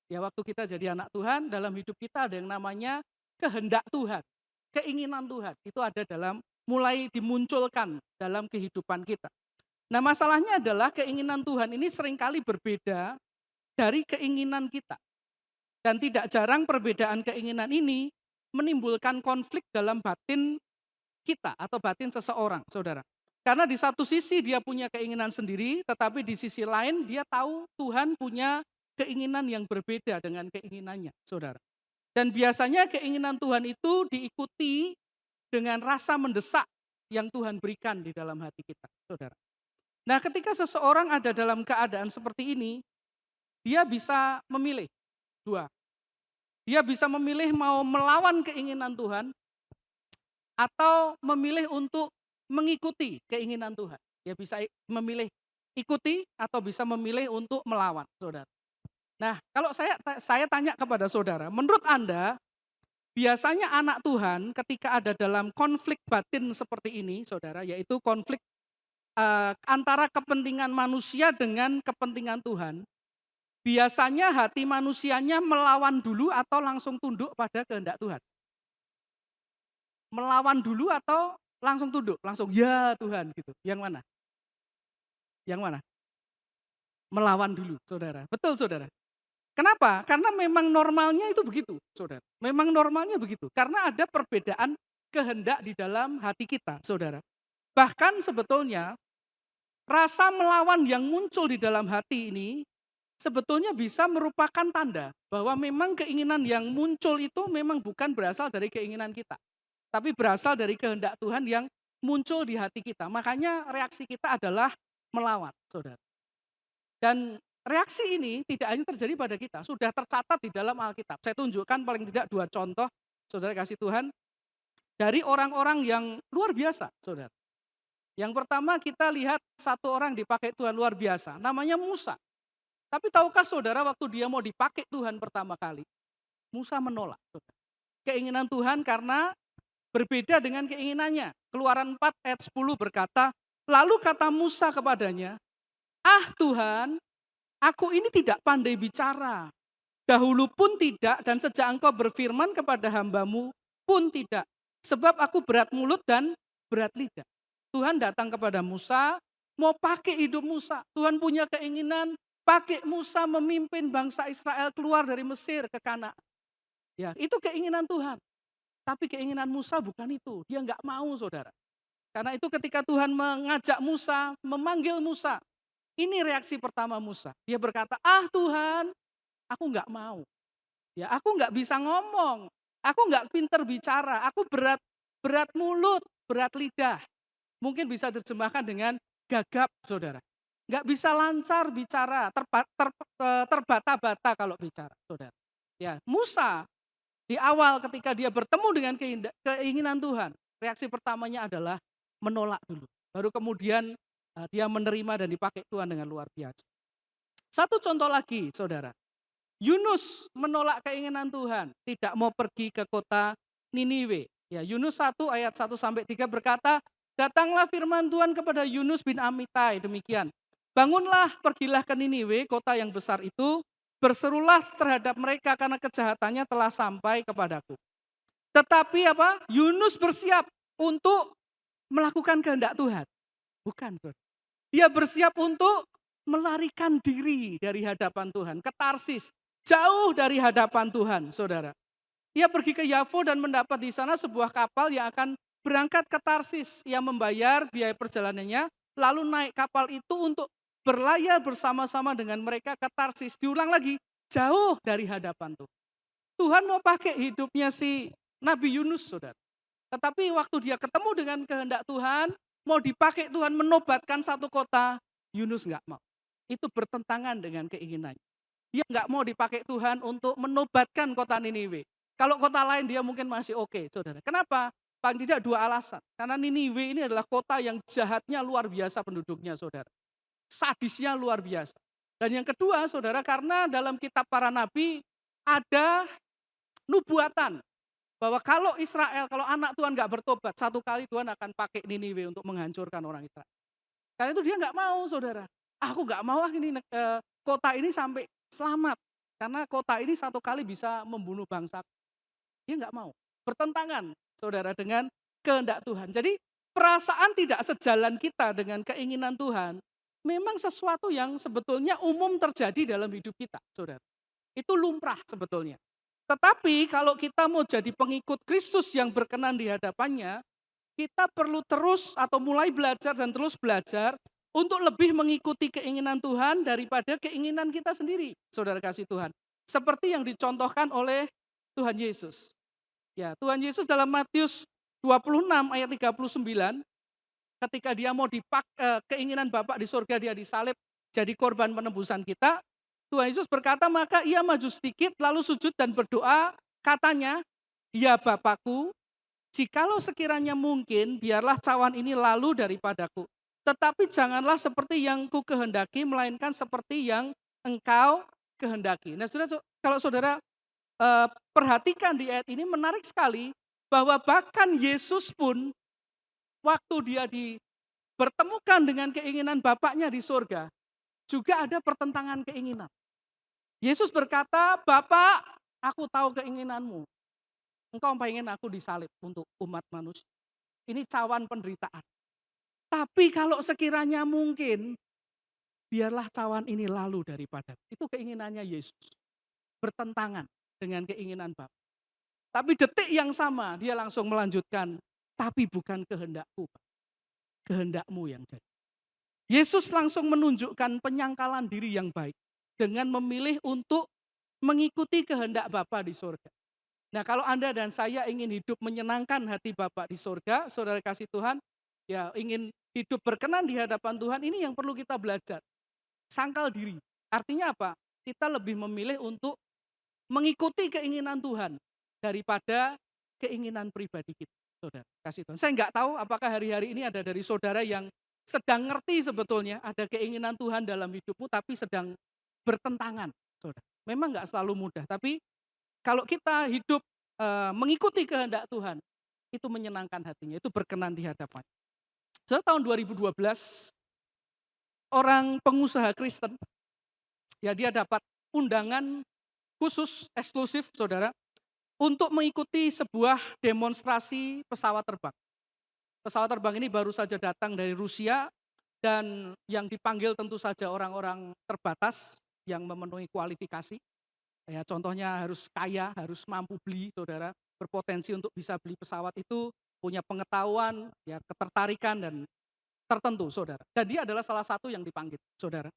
D: Ya waktu kita jadi anak Tuhan, dalam hidup kita ada yang namanya kehendak Tuhan, keinginan Tuhan. Itu ada dalam mulai dimunculkan dalam kehidupan kita. Nah masalahnya adalah keinginan Tuhan ini seringkali berbeda dari keinginan kita. Dan tidak jarang perbedaan keinginan ini menimbulkan konflik dalam batin kita atau batin seseorang, saudara. Karena di satu sisi dia punya keinginan sendiri, tetapi di sisi lain dia tahu Tuhan punya keinginan yang berbeda dengan keinginannya, saudara. Dan biasanya keinginan Tuhan itu diikuti dengan rasa mendesak yang Tuhan berikan di dalam hati kita, saudara. Nah, ketika seseorang ada dalam keadaan seperti ini, dia bisa memilih dua. Dia bisa memilih mau melawan keinginan Tuhan atau memilih untuk mengikuti keinginan Tuhan. Dia bisa memilih ikuti atau bisa memilih untuk melawan, saudara. Nah, kalau saya tanya kepada saudara, menurut Anda biasanya anak Tuhan ketika ada dalam konflik batin seperti ini, saudara, yaitu konflik antara kepentingan manusia dengan kepentingan Tuhan, biasanya hati manusianya melawan dulu atau langsung tunduk pada kehendak Tuhan? Melawan dulu atau langsung tunduk? Langsung, ya Tuhan gitu. Yang mana? Yang mana? Melawan dulu, saudara. Betul, saudara. Kenapa? Karena memang normalnya itu begitu, saudara. Memang normalnya begitu. Karena ada perbedaan kehendak di dalam hati kita, saudara. Bahkan sebetulnya rasa melawan yang muncul di dalam hati ini sebetulnya bisa merupakan tanda bahwa memang keinginan yang muncul itu memang bukan berasal dari keinginan kita, tapi berasal dari kehendak Tuhan yang muncul di hati kita. Makanya reaksi kita adalah melawan, saudara. Dan reaksi ini tidak hanya terjadi pada kita, sudah tercatat di dalam Alkitab. Saya tunjukkan paling tidak 2 contoh, saudara kasih Tuhan, dari orang-orang yang luar biasa, saudara. Yang pertama kita lihat satu orang dipakai Tuhan luar biasa, namanya Musa. Tapi tahukah saudara waktu dia mau dipakai Tuhan pertama kali, Musa menolak, saudara. Keinginan Tuhan karena berbeda dengan keinginannya. Keluaran 4 ayat 10 berkata, lalu kata Musa kepadanya, ah Tuhan, aku ini tidak pandai bicara. Dahulu pun tidak dan sejak engkau berfirman kepada hambamu pun tidak. Sebab aku berat mulut dan berat lidah. Tuhan datang kepada Musa, mau pakai hidup Musa. Tuhan punya keinginan pakai Musa memimpin bangsa Israel keluar dari Mesir ke Kanaan. Ya, itu keinginan Tuhan. Tapi keinginan Musa bukan itu. Dia enggak mau, saudara. Karena itu ketika Tuhan mengajak Musa, memanggil Musa, ini reaksi pertama Musa. Dia berkata, ah Tuhan, aku enggak mau. Ya, aku enggak bisa ngomong. Aku enggak pinter bicara. Aku berat mulut, berat lidah. Mungkin bisa diterjemahkan dengan gagap, saudara. Enggak bisa lancar bicara, terbata-bata kalau bicara, saudara. Ya, Musa di awal ketika dia bertemu dengan keinginan Tuhan, reaksi pertamanya adalah menolak dulu. Baru kemudian dia menerima dan dipakai Tuhan dengan luar biasa. Satu contoh lagi, saudara. Yunus menolak keinginan Tuhan, tidak mau pergi ke kota Niniwe. Ya, Yunus 1 ayat 1-3 berkata, datanglah firman Tuhan kepada Yunus bin Amitai, demikian. Bangunlah, pergilah ke Niniwe, kota yang besar itu, berserulah terhadap mereka karena kejahatannya telah sampai kepadaku. Tetapi apa? Yunus bersiap untuk melakukan kehendak Tuhan. Bukan, saudara. Dia bersiap untuk melarikan diri dari hadapan Tuhan, ke Tarsis, jauh dari hadapan Tuhan, saudara. Dia pergi ke Yafo dan mendapat di sana sebuah kapal yang akan berangkat ke Tarsis, yang membayar biaya perjalanannya, lalu naik kapal itu untuk berlayar bersama-sama dengan mereka ke Tarsis. Diulang lagi, jauh dari hadapan Tuhan. Tuhan mau pakai hidupnya si Nabi Yunus, saudara. Tetapi waktu dia ketemu dengan kehendak Tuhan, mau dipakai Tuhan menobatkan satu kota, Yunus enggak mau. Itu bertentangan dengan keinginannya. Dia enggak mau dipakai Tuhan untuk menobatkan kota Niniwe. Kalau kota lain dia mungkin masih oke, saudara. Kenapa? Paling tidak 2 alasan. Karena Niniwe ini adalah kota yang jahatnya luar biasa penduduknya, saudara. Sadisnya luar biasa. Dan yang kedua, saudara, karena dalam kitab para nabi ada nubuatan bahwa kalau Israel, kalau anak Tuhan enggak bertobat, satu kali Tuhan akan pakai Niniwe untuk menghancurkan orang Israel. Karena itu dia enggak mau, saudara. Aku enggak mau ini kota ini sampai selamat. Karena kota ini satu kali bisa membunuh bangsa. Dia enggak mau. Bertentangan, saudara, dengan kehendak Tuhan. Jadi perasaan tidak sejalan kita dengan keinginan Tuhan memang sesuatu yang sebetulnya umum terjadi dalam hidup kita, saudara. Itu lumrah sebetulnya. Tetapi kalau kita mau jadi pengikut Kristus yang berkenan di hadapannya, kita perlu terus atau mulai belajar dan terus belajar untuk lebih mengikuti keinginan Tuhan daripada keinginan kita sendiri, saudara kasih Tuhan. Seperti yang dicontohkan oleh Tuhan Yesus. Ya, Tuhan Yesus dalam Matius 26 ayat 39, ketika dia mau keinginan Bapa di surga, dia disalib jadi korban penebusan kita. Tuhan Yesus berkata, maka ia maju sedikit lalu sujud dan berdoa, katanya, ya Bapakku, jikalau sekiranya mungkin, biarlah cawan ini lalu daripadaku. Tetapi janganlah seperti yang ku kehendaki, melainkan seperti yang engkau kehendaki. Nah, saudara, kalau saudara perhatikan di ayat ini menarik sekali, bahwa bahkan Yesus pun waktu dia bertemukan dengan keinginan Bapaknya di surga, juga ada pertentangan keinginan. Yesus berkata, Bapak, aku tahu keinginanmu. Engkau pengen aku disalib untuk umat manusia. Ini cawan penderitaan. Tapi kalau sekiranya mungkin, biarlah cawan ini lalu daripada. Itu keinginannya Yesus. Bertentangan dengan keinginan Bapa. Tapi detik yang sama, dia langsung melanjutkan, tapi bukan kehendakku, kehendakmu yang jadi. Yesus langsung menunjukkan penyangkalan diri yang baik dengan memilih untuk mengikuti kehendak Bapa di surga. Nah, kalau Anda dan saya ingin hidup menyenangkan hati Bapa di surga, saudara kasih Tuhan, ya ingin hidup berkenan di hadapan Tuhan, ini yang perlu kita belajar. Sangkal diri. Artinya apa? Kita lebih memilih untuk mengikuti keinginan Tuhan daripada keinginan pribadi kita, saudara kasih Tuhan. Saya nggak tahu apakah hari-hari ini ada dari saudara yang sedang ngerti sebetulnya ada keinginan Tuhan dalam hidupmu, tapi sedang bertentangan, saudara. Memang nggak selalu mudah, tapi kalau kita hidup mengikuti kehendak Tuhan, itu menyenangkan hatinya, itu berkenan di hadapan. Saudara, tahun 2012, orang pengusaha Kristen, ya dia dapat undangan khusus, eksklusif, saudara, untuk mengikuti sebuah demonstrasi pesawat terbang. Pesawat terbang ini baru saja datang dari Rusia dan yang dipanggil tentu saja orang-orang terbatas yang memenuhi kualifikasi. Ya, contohnya harus kaya, harus mampu beli, saudara, berpotensi untuk bisa beli pesawat itu, punya pengetahuan, ya ketertarikan dan tertentu, saudara. Dan dia adalah salah satu yang dipanggil, saudara.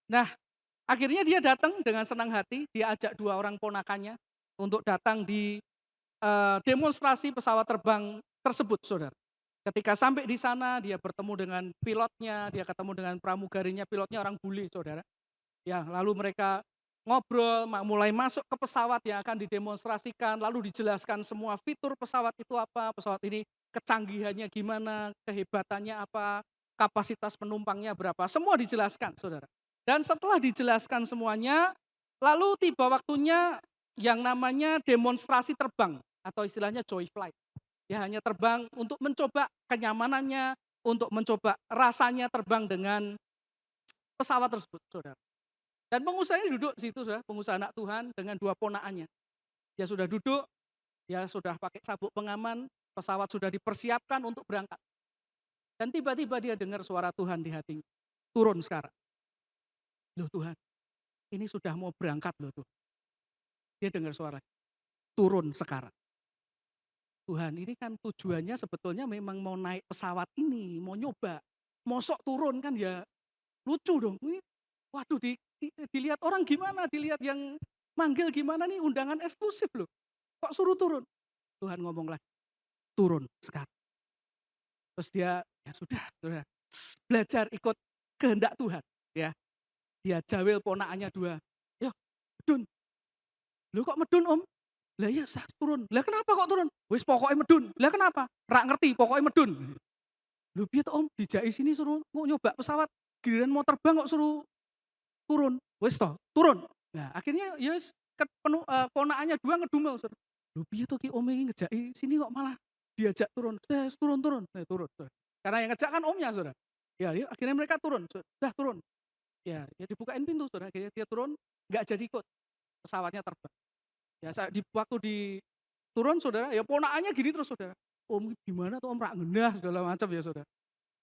D: Nah, akhirnya dia datang dengan senang hati, dia ajak 2 orang ponakannya untuk datang di demonstrasi pesawat terbang tersebut, saudara. Ketika sampai di sana, dia bertemu dengan pilotnya, dia ketemu dengan pramugarinya, pilotnya orang bule, saudara. Ya, lalu mereka ngobrol, mulai masuk ke pesawat yang akan didemonstrasikan, lalu dijelaskan semua fitur pesawat itu apa, pesawat ini kecanggihannya gimana, kehebatannya apa, kapasitas penumpangnya berapa, semua dijelaskan, saudara. Dan setelah dijelaskan semuanya, lalu tiba waktunya yang namanya demonstrasi terbang, atau istilahnya joy flight. Ya, hanya terbang untuk mencoba kenyamanannya, untuk mencoba rasanya terbang dengan pesawat tersebut, saudara. Dan pengusahanya duduk di situ, saudara, pengusaha anak Tuhan dengan 2 ponakannya. Dia sudah duduk, dia sudah pakai sabuk pengaman, pesawat sudah dipersiapkan untuk berangkat. Dan tiba-tiba dia dengar suara Tuhan di hatinya. Turun sekarang. Loh Tuhan, ini sudah mau berangkat loh Tuhan. Dia dengar suara, turun sekarang. Tuhan, ini kan tujuannya sebetulnya memang mau naik pesawat ini, mau nyoba. Mosok turun kan ya lucu dong. Ini, waduh, dilihat orang gimana, dilihat yang manggil gimana nih, undangan eksklusif loh. Kok suruh turun? Tuhan ngomong lagi, turun sekarang. Terus dia, ya sudah, belajar ikut kehendak Tuhan. Ya, dia jawil ponakannya 2. Ya, medun. Loh kok medun om? Lah iya sah turun. Lah kenapa kok turun? Wis pokoknya medun. Lah kenapa? Rak ngerti pokoknya medun. Loh piye to om? Dijaki sini suruh mau nyoba pesawat, giliran mau terbang kok suruh turun. Wis toh, turun. Nah, akhirnya ya wis ponakannya 2 ngedumel. Loh piye to ki om iki ngejaki sini kok malah diajak turun. Turun. Turun. Karena yang ngejak kan omnya, Saudara. Ya, akhirnya mereka turun. Sudah turun. Ya dibukain pintu, Saudara. Akhirnya dia turun, enggak jadi ikut. Pesawatnya terbang. Ya, waktu turun, Saudara, ya ponakannya gini terus, Saudara. Om gimana tuh om rak ngendah segala macam ya, Saudara.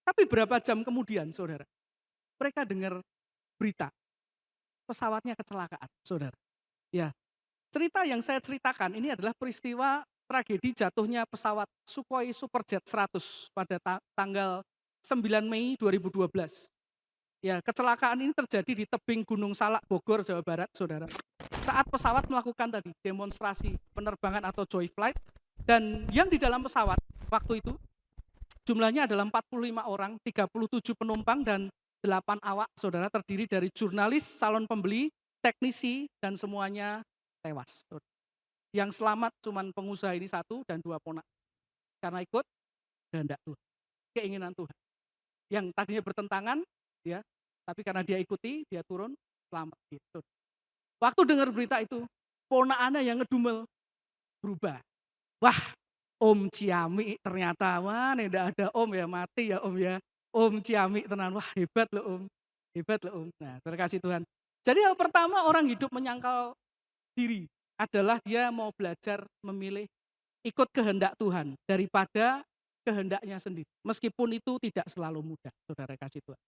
D: Tapi berapa jam kemudian, Saudara, mereka dengar berita pesawatnya kecelakaan, Saudara. Ya, cerita yang saya ceritakan ini adalah peristiwa tragedi jatuhnya pesawat Sukhoi Superjet 100 pada tanggal 9 Mei 2012. Ya, kecelakaan ini terjadi di tebing Gunung Salak, Bogor, Jawa Barat, saudara. Saat pesawat melakukan tadi demonstrasi penerbangan atau joy flight, dan yang di dalam pesawat waktu itu jumlahnya adalah 45 orang, 37 penumpang dan 8 awak, saudara, terdiri dari jurnalis, calon pembeli, teknisi, dan semuanya tewas. Yang selamat cuman pengusaha ini 1 dan 2 ponak. Karena ikut kehendak Tuhan, keinginan Tuhan. Yang tadinya bertentangan, ya, tapi karena dia ikuti, dia turun, selamat. Gitu. Waktu dengar berita itu, ponakannya yang ngedumel berubah. Wah, Om Ciami ternyata, wah nih tidak ada Om ya, mati ya Om ya. Om Ciami tenan, wah hebat loh Om, hebat loh Om. Nah, terima kasih Tuhan. Jadi hal pertama orang hidup menyangkal diri adalah dia mau belajar memilih ikut kehendak Tuhan daripada kehendaknya sendiri. Meskipun itu tidak selalu mudah, saudara kasih Tuhan.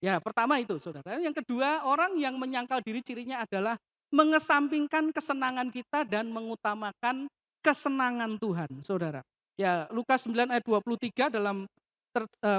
D: Ya, pertama itu, saudara. Yang kedua, orang yang menyangkal diri cirinya adalah mengesampingkan kesenangan kita dan mengutamakan kesenangan Tuhan, saudara. Ya, Lukas 9 ayat 23 dalam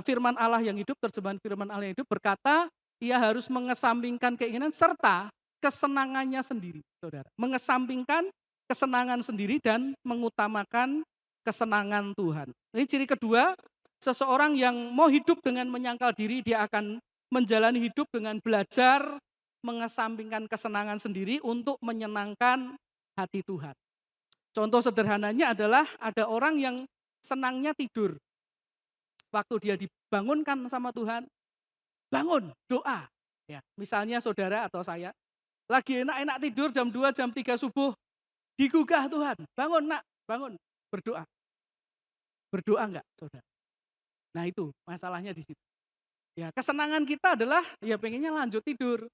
D: firman Allah yang hidup, terjemahan firman Allah yang hidup berkata, ia harus mengesampingkan keinginan serta kesenangannya sendiri, saudara. Mengesampingkan kesenangan sendiri dan mengutamakan kesenangan Tuhan. Ini ciri kedua, seseorang yang mau hidup dengan menyangkal diri, dia akan menjalani hidup dengan belajar mengesampingkan kesenangan sendiri untuk menyenangkan hati Tuhan. Contoh sederhananya adalah ada orang yang senangnya tidur. Waktu dia dibangunkan sama Tuhan, bangun, doa. Ya, misalnya saudara atau saya, lagi enak-enak tidur jam 2, jam 3 subuh, digugah Tuhan, bangun nak, bangun, berdoa. Berdoa enggak saudara? Nah itu masalahnya di situ. Ya, kesenangan kita adalah ya pengennya lanjut tidur.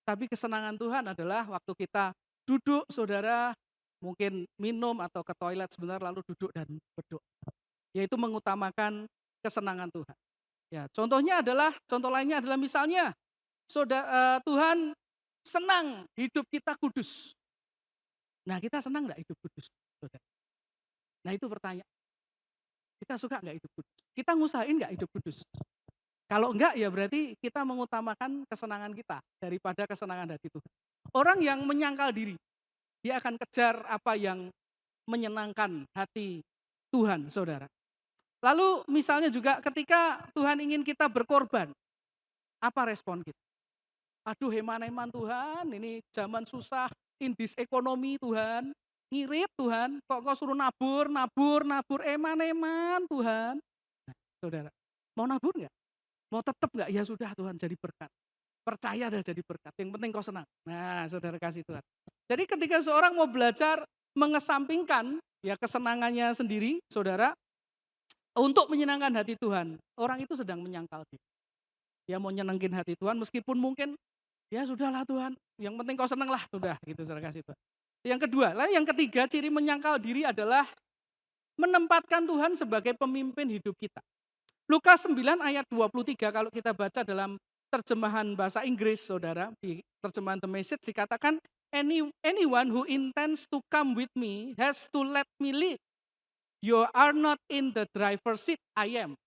D: Tapi kesenangan Tuhan adalah waktu kita duduk, saudara, mungkin minum atau ke toilet sebentar lalu duduk dan berdoa. Yaitu mengutamakan kesenangan Tuhan. Ya, contoh lainnya adalah misalnya Tuhan senang hidup kita kudus. Nah, kita senang enggak hidup kudus, saudara? Nah, itu pertanyaan. Kita suka enggak hidup kudus? Kita ngusahain enggak hidup kudus? Kalau enggak ya berarti kita mengutamakan kesenangan kita daripada kesenangan hati Tuhan. Orang yang menyangkal diri, dia akan kejar apa yang menyenangkan hati Tuhan, saudara. Lalu misalnya juga ketika Tuhan ingin kita berkorban, apa respon kita? Aduh eman-eman Tuhan, ini zaman susah, in this ekonomi Tuhan, ngirit Tuhan, kok kau suruh nabur, eman-eman Tuhan. Nah, saudara, mau nabur enggak? Mau tetap enggak? Ya sudah Tuhan jadi berkat. Percaya dah jadi berkat. Yang penting kau senang. Nah, saudara kasih Tuhan. Jadi ketika seorang mau belajar mengesampingkan ya kesenangannya sendiri, saudara, untuk menyenangkan hati Tuhan, orang itu sedang menyangkal diri. Dia mau nyenengin hati Tuhan meskipun mungkin ya sudahlah Tuhan, yang penting kau senang lah, sudah gitu saudara kasih Tuhan. Yang ketiga, ciri menyangkal diri adalah menempatkan Tuhan sebagai pemimpin hidup kita. Lukas 9 ayat 23 kalau kita baca dalam terjemahan bahasa Inggris, saudara, di terjemahan The Message dikatakan, anyone who intends to come with me has to let me lead. You are not in the driver's seat, I am.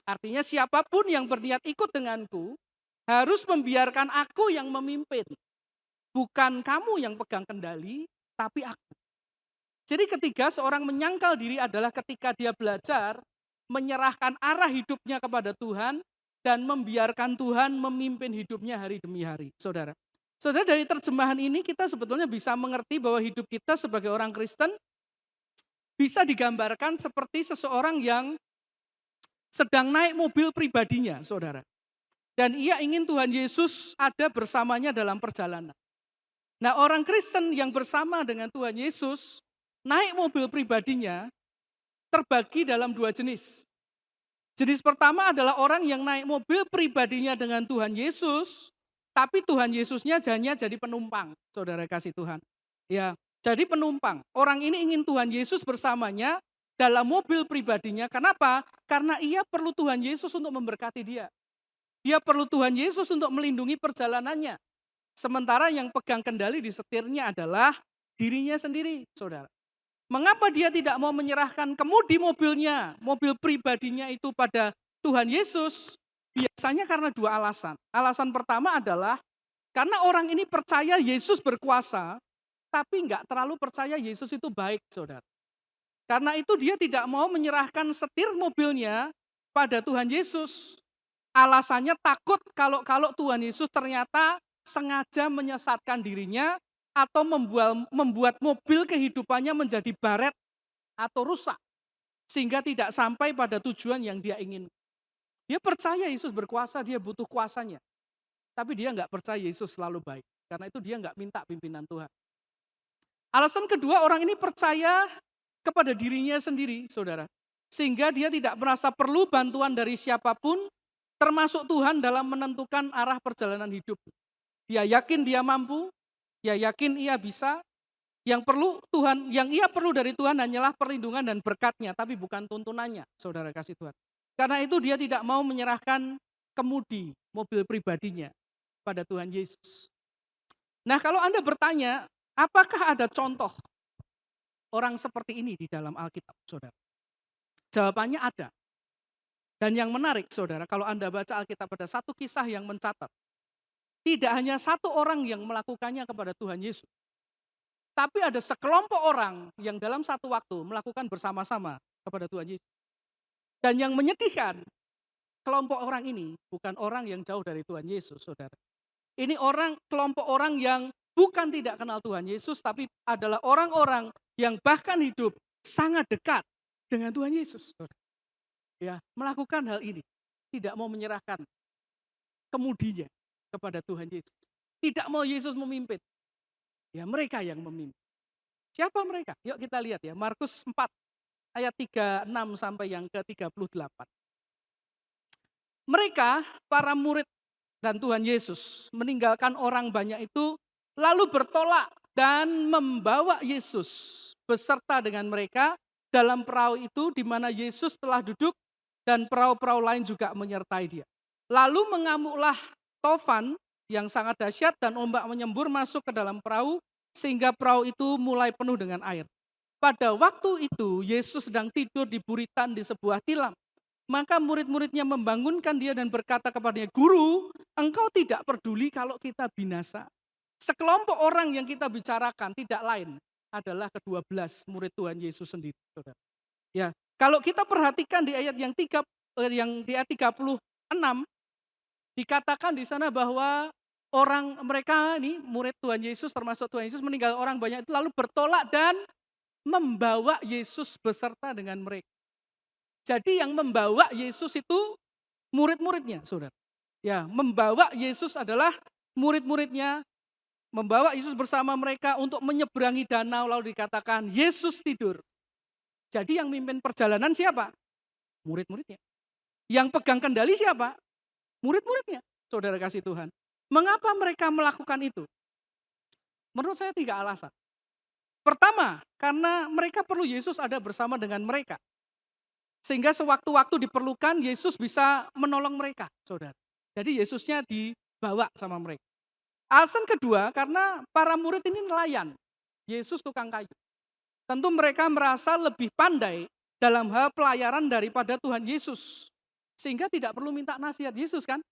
D: Artinya siapapun yang berniat ikut denganku harus membiarkan aku yang memimpin. Bukan kamu yang pegang kendali, tapi aku. Jadi ketiga, seorang menyangkal diri adalah ketika dia belajar menyerahkan arah hidupnya kepada Tuhan dan membiarkan Tuhan memimpin hidupnya hari demi hari, saudara. Saudara, dari terjemahan ini kita sebetulnya bisa mengerti bahwa hidup kita sebagai orang Kristen bisa digambarkan seperti seseorang yang sedang naik mobil pribadinya, saudara. Dan ia ingin Tuhan Yesus ada bersamanya dalam perjalanan. Nah, orang Kristen yang bersama dengan Tuhan Yesus naik mobil pribadinya terbagi dalam 2 jenis. Jenis pertama adalah orang yang naik mobil pribadinya dengan Tuhan Yesus, tapi Tuhan Yesusnya hanya jadi penumpang, saudara kasih Tuhan. Ya, jadi penumpang. Orang ini ingin Tuhan Yesus bersamanya dalam mobil pribadinya. Kenapa? Karena ia perlu Tuhan Yesus untuk memberkati dia. Dia perlu Tuhan Yesus untuk melindungi perjalanannya. Sementara yang pegang kendali di setirnya adalah dirinya sendiri, saudara. Mengapa dia tidak mau menyerahkan kemudi mobilnya, mobil pribadinya itu pada Tuhan Yesus? Biasanya karena dua alasan. Alasan pertama adalah karena orang ini percaya Yesus berkuasa, tapi nggak terlalu percaya Yesus itu baik, saudara. Karena itu dia tidak mau menyerahkan setir mobilnya pada Tuhan Yesus. Alasannya takut kalau Tuhan Yesus ternyata sengaja menyesatkan dirinya atau membuat mobil kehidupannya menjadi baret atau rusak. Sehingga tidak sampai pada tujuan yang dia ingin. Dia percaya Yesus berkuasa, dia butuh kuasanya. Tapi dia nggak percaya Yesus selalu baik. Karena itu dia nggak minta pimpinan Tuhan. Alasan kedua, orang ini percaya kepada dirinya sendiri, saudara. Sehingga dia tidak merasa perlu bantuan dari siapapun, termasuk Tuhan dalam menentukan arah perjalanan hidup. Dia yakin dia mampu, dia yakin ia bisa. Yang ia perlu dari Tuhan hanyalah perlindungan dan berkat-Nya, tapi bukan tuntunannya, saudara kasih Tuhan. Karena itu dia tidak mau menyerahkan kemudi mobil pribadinya pada Tuhan Yesus. Nah, kalau Anda bertanya, apakah ada contoh orang seperti ini di dalam Alkitab, saudara? Jawabannya ada. Dan yang menarik, saudara, kalau Anda baca Alkitab, ada satu kisah yang mencatat. Tidak hanya satu orang yang melakukannya kepada Tuhan Yesus. Tapi ada sekelompok orang yang dalam satu waktu melakukan bersama-sama kepada Tuhan Yesus. Dan yang menyedihkan, kelompok orang ini bukan orang yang jauh dari Tuhan Yesus, saudara. Ini kelompok orang yang bukan tidak kenal Tuhan Yesus, tapi adalah orang-orang yang bahkan hidup sangat dekat dengan Tuhan Yesus. Saudara. Ya, melakukan hal ini, tidak mau menyerahkan kemudinya kepada Tuhan Yesus. Tidak mau Yesus memimpin. Ya, mereka yang memimpin. Siapa mereka? Yuk kita lihat ya, Markus 4 ayat 36 sampai yang ke-38. Mereka, para murid dan Tuhan Yesus, meninggalkan orang banyak itu, lalu bertolak dan membawa Yesus beserta dengan mereka dalam perahu itu di mana Yesus telah duduk dan perahu-perahu lain juga menyertai dia. Lalu mengamuklah tofan yang sangat dahsyat dan ombak menyembur masuk ke dalam perahu sehingga perahu itu mulai penuh dengan air. Pada waktu itu Yesus sedang tidur di buritan di sebuah tilam. Maka murid-muridnya membangunkan dia dan berkata kepadanya, "Guru, engkau tidak peduli kalau kita binasa?" Sekelompok orang yang kita bicarakan tidak lain adalah ke-12 murid Tuhan Yesus sendiri. Saudara. Ya, kalau kita perhatikan di ayat yang di ayat 36 dikatakan di sana bahwa mereka ini murid Tuhan Yesus termasuk Tuhan Yesus meninggal orang banyak itu lalu bertolak dan membawa Yesus beserta dengan mereka. Jadi yang membawa Yesus itu murid-muridnya, saudara. Ya, membawa Yesus adalah murid-muridnya, membawa Yesus bersama mereka untuk menyeberangi danau lalu dikatakan Yesus tidur. Jadi yang mimpin perjalanan siapa? Murid-muridnya. Yang pegang kendali siapa? Murid-muridnya, saudara kasih Tuhan. Mengapa mereka melakukan itu? Menurut saya 3 alasan. Pertama, karena mereka perlu Yesus ada bersama dengan mereka. Sehingga sewaktu-waktu diperlukan Yesus bisa menolong mereka, saudara. Jadi Yesusnya dibawa sama mereka. Alasan kedua, karena para murid ini nelayan. Yesus tukang kayu. Tentu mereka merasa lebih pandai dalam hal pelayaran daripada Tuhan Yesus. Sehingga tidak perlu minta nasihat Yesus kan.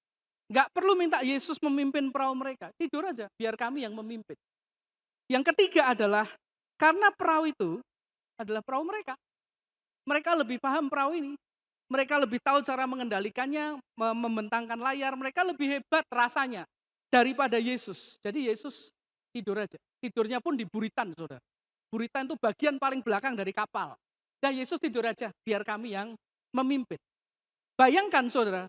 D: Nggak perlu minta Yesus memimpin perahu mereka. Tidur aja, biar kami yang memimpin. Yang ketiga adalah, karena perahu itu adalah perahu mereka. Mereka lebih paham perahu ini. Mereka lebih tahu cara mengendalikannya, membentangkan layar. Mereka lebih hebat rasanya daripada Yesus. Jadi Yesus tidur aja. Tidurnya pun di buritan, saudara. Buritan itu bagian paling belakang dari kapal. Dan Yesus tidur aja, biar kami yang memimpin. Bayangkan saudara,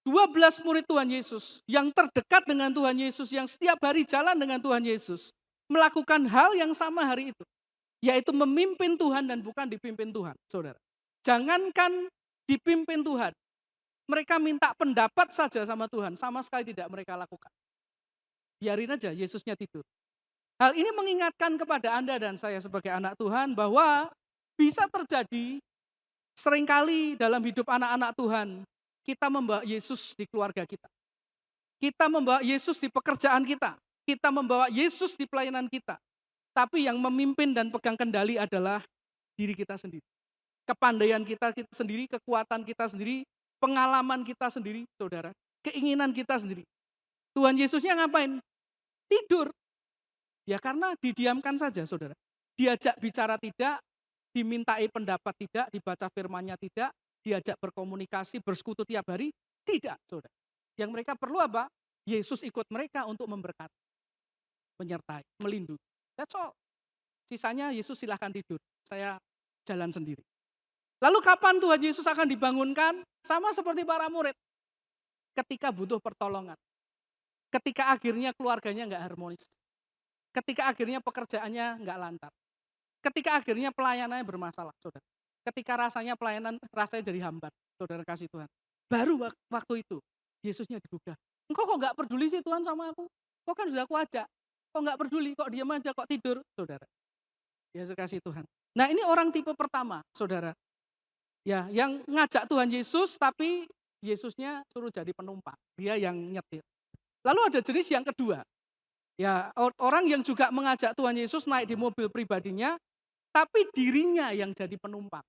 D: 12 murid Tuhan Yesus yang terdekat dengan Tuhan Yesus, yang setiap hari jalan dengan Tuhan Yesus, melakukan hal yang sama hari itu, yaitu memimpin Tuhan dan bukan dipimpin Tuhan, saudara. Jangankan dipimpin Tuhan, mereka minta pendapat saja sama Tuhan, sama sekali tidak mereka lakukan. Biarin aja Yesusnya tidur. Hal ini mengingatkan kepada Anda dan saya sebagai anak Tuhan bahwa bisa terjadi seringkali dalam hidup anak-anak Tuhan, kita membawa Yesus di keluarga kita. Kita membawa Yesus di pekerjaan kita. Kita membawa Yesus di pelayanan kita. Tapi yang memimpin dan pegang kendali adalah diri kita sendiri. Kepandaian kita sendiri, kekuatan kita sendiri, pengalaman kita sendiri, saudara. Keinginan kita sendiri. Tuhan Yesusnya ngapain? Tidur. Ya karena didiamkan saja, saudara. Diajak bicara tidak, dimintai pendapat tidak, dibaca firman-Nya tidak, diajak berkomunikasi, bersekutu tiap hari, tidak, saudara. Yang mereka perlu apa? Yesus ikut mereka untuk memberkati, menyertai, melindungi. That's all. Sisanya Yesus silahkan tidur, saya jalan sendiri. Lalu kapan Tuhan Yesus akan dibangunkan? Sama seperti para murid. Ketika butuh pertolongan. Ketika akhirnya keluarganya nggak harmonis. Ketika akhirnya pekerjaannya nggak lancar. Ketika akhirnya pelayanannya bermasalah, saudara. Ketika rasanya pelayanan rasanya jadi hambat, saudara kasih Tuhan. Baru waktu itu Yesusnya digugah. Engkau kok nggak peduli sih Tuhan sama aku? Kok kan sudah aku ajak. Kok nggak peduli? Kok diam aja? Kok tidur, saudara? Yesus kasih Tuhan. Nah ini orang tipe pertama, saudara. Ya, yang ngajak Tuhan Yesus tapi Yesusnya suruh jadi penumpang. Dia yang nyetir. Lalu ada jenis yang kedua. Ya, orang yang juga mengajak Tuhan Yesus naik di mobil pribadinya, tapi dirinya yang jadi penumpang.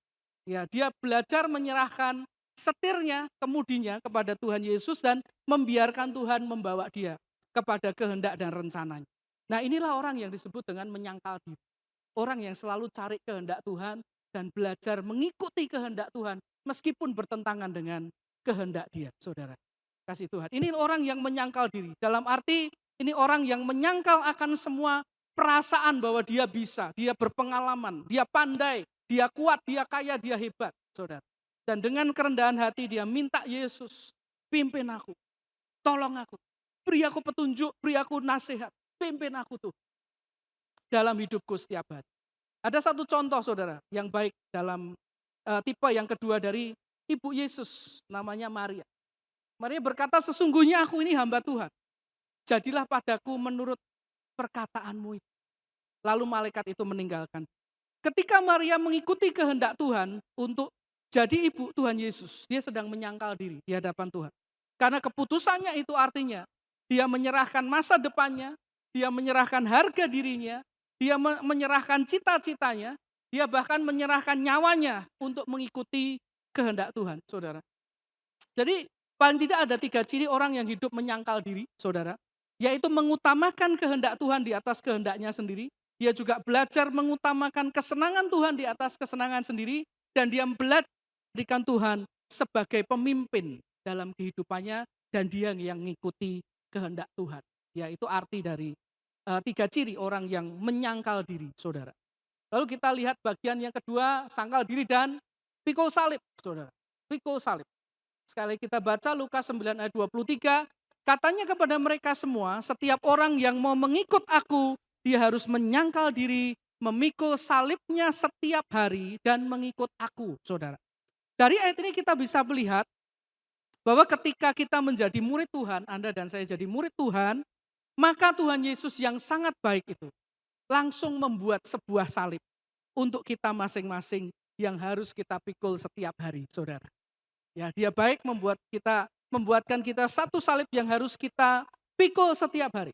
D: Ya, dia belajar menyerahkan setirnya, kemudinya kepada Tuhan Yesus dan membiarkan Tuhan membawa dia kepada kehendak dan rencananya. Nah, inilah orang yang disebut dengan menyangkal diri. Orang yang selalu cari kehendak Tuhan dan belajar mengikuti kehendak Tuhan meskipun bertentangan dengan kehendak dia, saudara. Kasih Tuhan. Ini orang yang menyangkal diri. Dalam arti ini orang yang menyangkal akan semua perasaan bahwa dia bisa, dia berpengalaman, dia pandai, dia kuat, dia kaya, dia hebat, saudara. Dan dengan kerendahan hati dia minta Yesus, pimpin aku, tolong aku, beri aku petunjuk, beri aku nasihat, pimpin aku tuh dalam hidupku setiap hari. Ada satu contoh saudara yang baik dalam tipe yang kedua dari Ibu Yesus, namanya Maria. Maria berkata, sesungguhnya aku ini hamba Tuhan. Jadilah padaku menurut perkataanmu itu. Lalu malaikat itu meninggalkan. Ketika Maria mengikuti kehendak Tuhan untuk jadi ibu Tuhan Yesus, dia sedang menyangkal diri di hadapan Tuhan. Karena keputusannya itu artinya dia menyerahkan masa depannya, dia menyerahkan harga dirinya, dia menyerahkan cita-citanya, dia bahkan menyerahkan nyawanya untuk mengikuti kehendak Tuhan, saudara. Jadi paling tidak ada 3 ciri orang yang hidup menyangkal diri, saudara. Yaitu mengutamakan kehendak Tuhan di atas kehendaknya sendiri. Dia juga belajar mengutamakan kesenangan Tuhan di atas kesenangan sendiri. Dan dia belajar menjadikan Tuhan sebagai pemimpin dalam kehidupannya. Dan dia yang mengikuti kehendak Tuhan. Yaitu arti dari 3 ciri orang yang menyangkal diri, saudara. Lalu kita lihat bagian yang kedua, sangkal diri dan pikul salib, saudara. Pikul salib. Sekali kita baca Lukas 9 ayat 23. Katanya kepada mereka semua, setiap orang yang mau mengikut aku, dia harus menyangkal diri, memikul salibnya setiap hari, dan mengikut aku, saudara. Dari ayat ini kita bisa melihat, bahwa ketika kita menjadi murid Tuhan, Anda dan saya jadi murid Tuhan, maka Tuhan Yesus yang sangat baik itu, langsung membuat sebuah salib, untuk kita masing-masing, yang harus kita pikul setiap hari, saudara. Ya, dia baik membuatkan kita satu salib yang harus kita pikul setiap hari.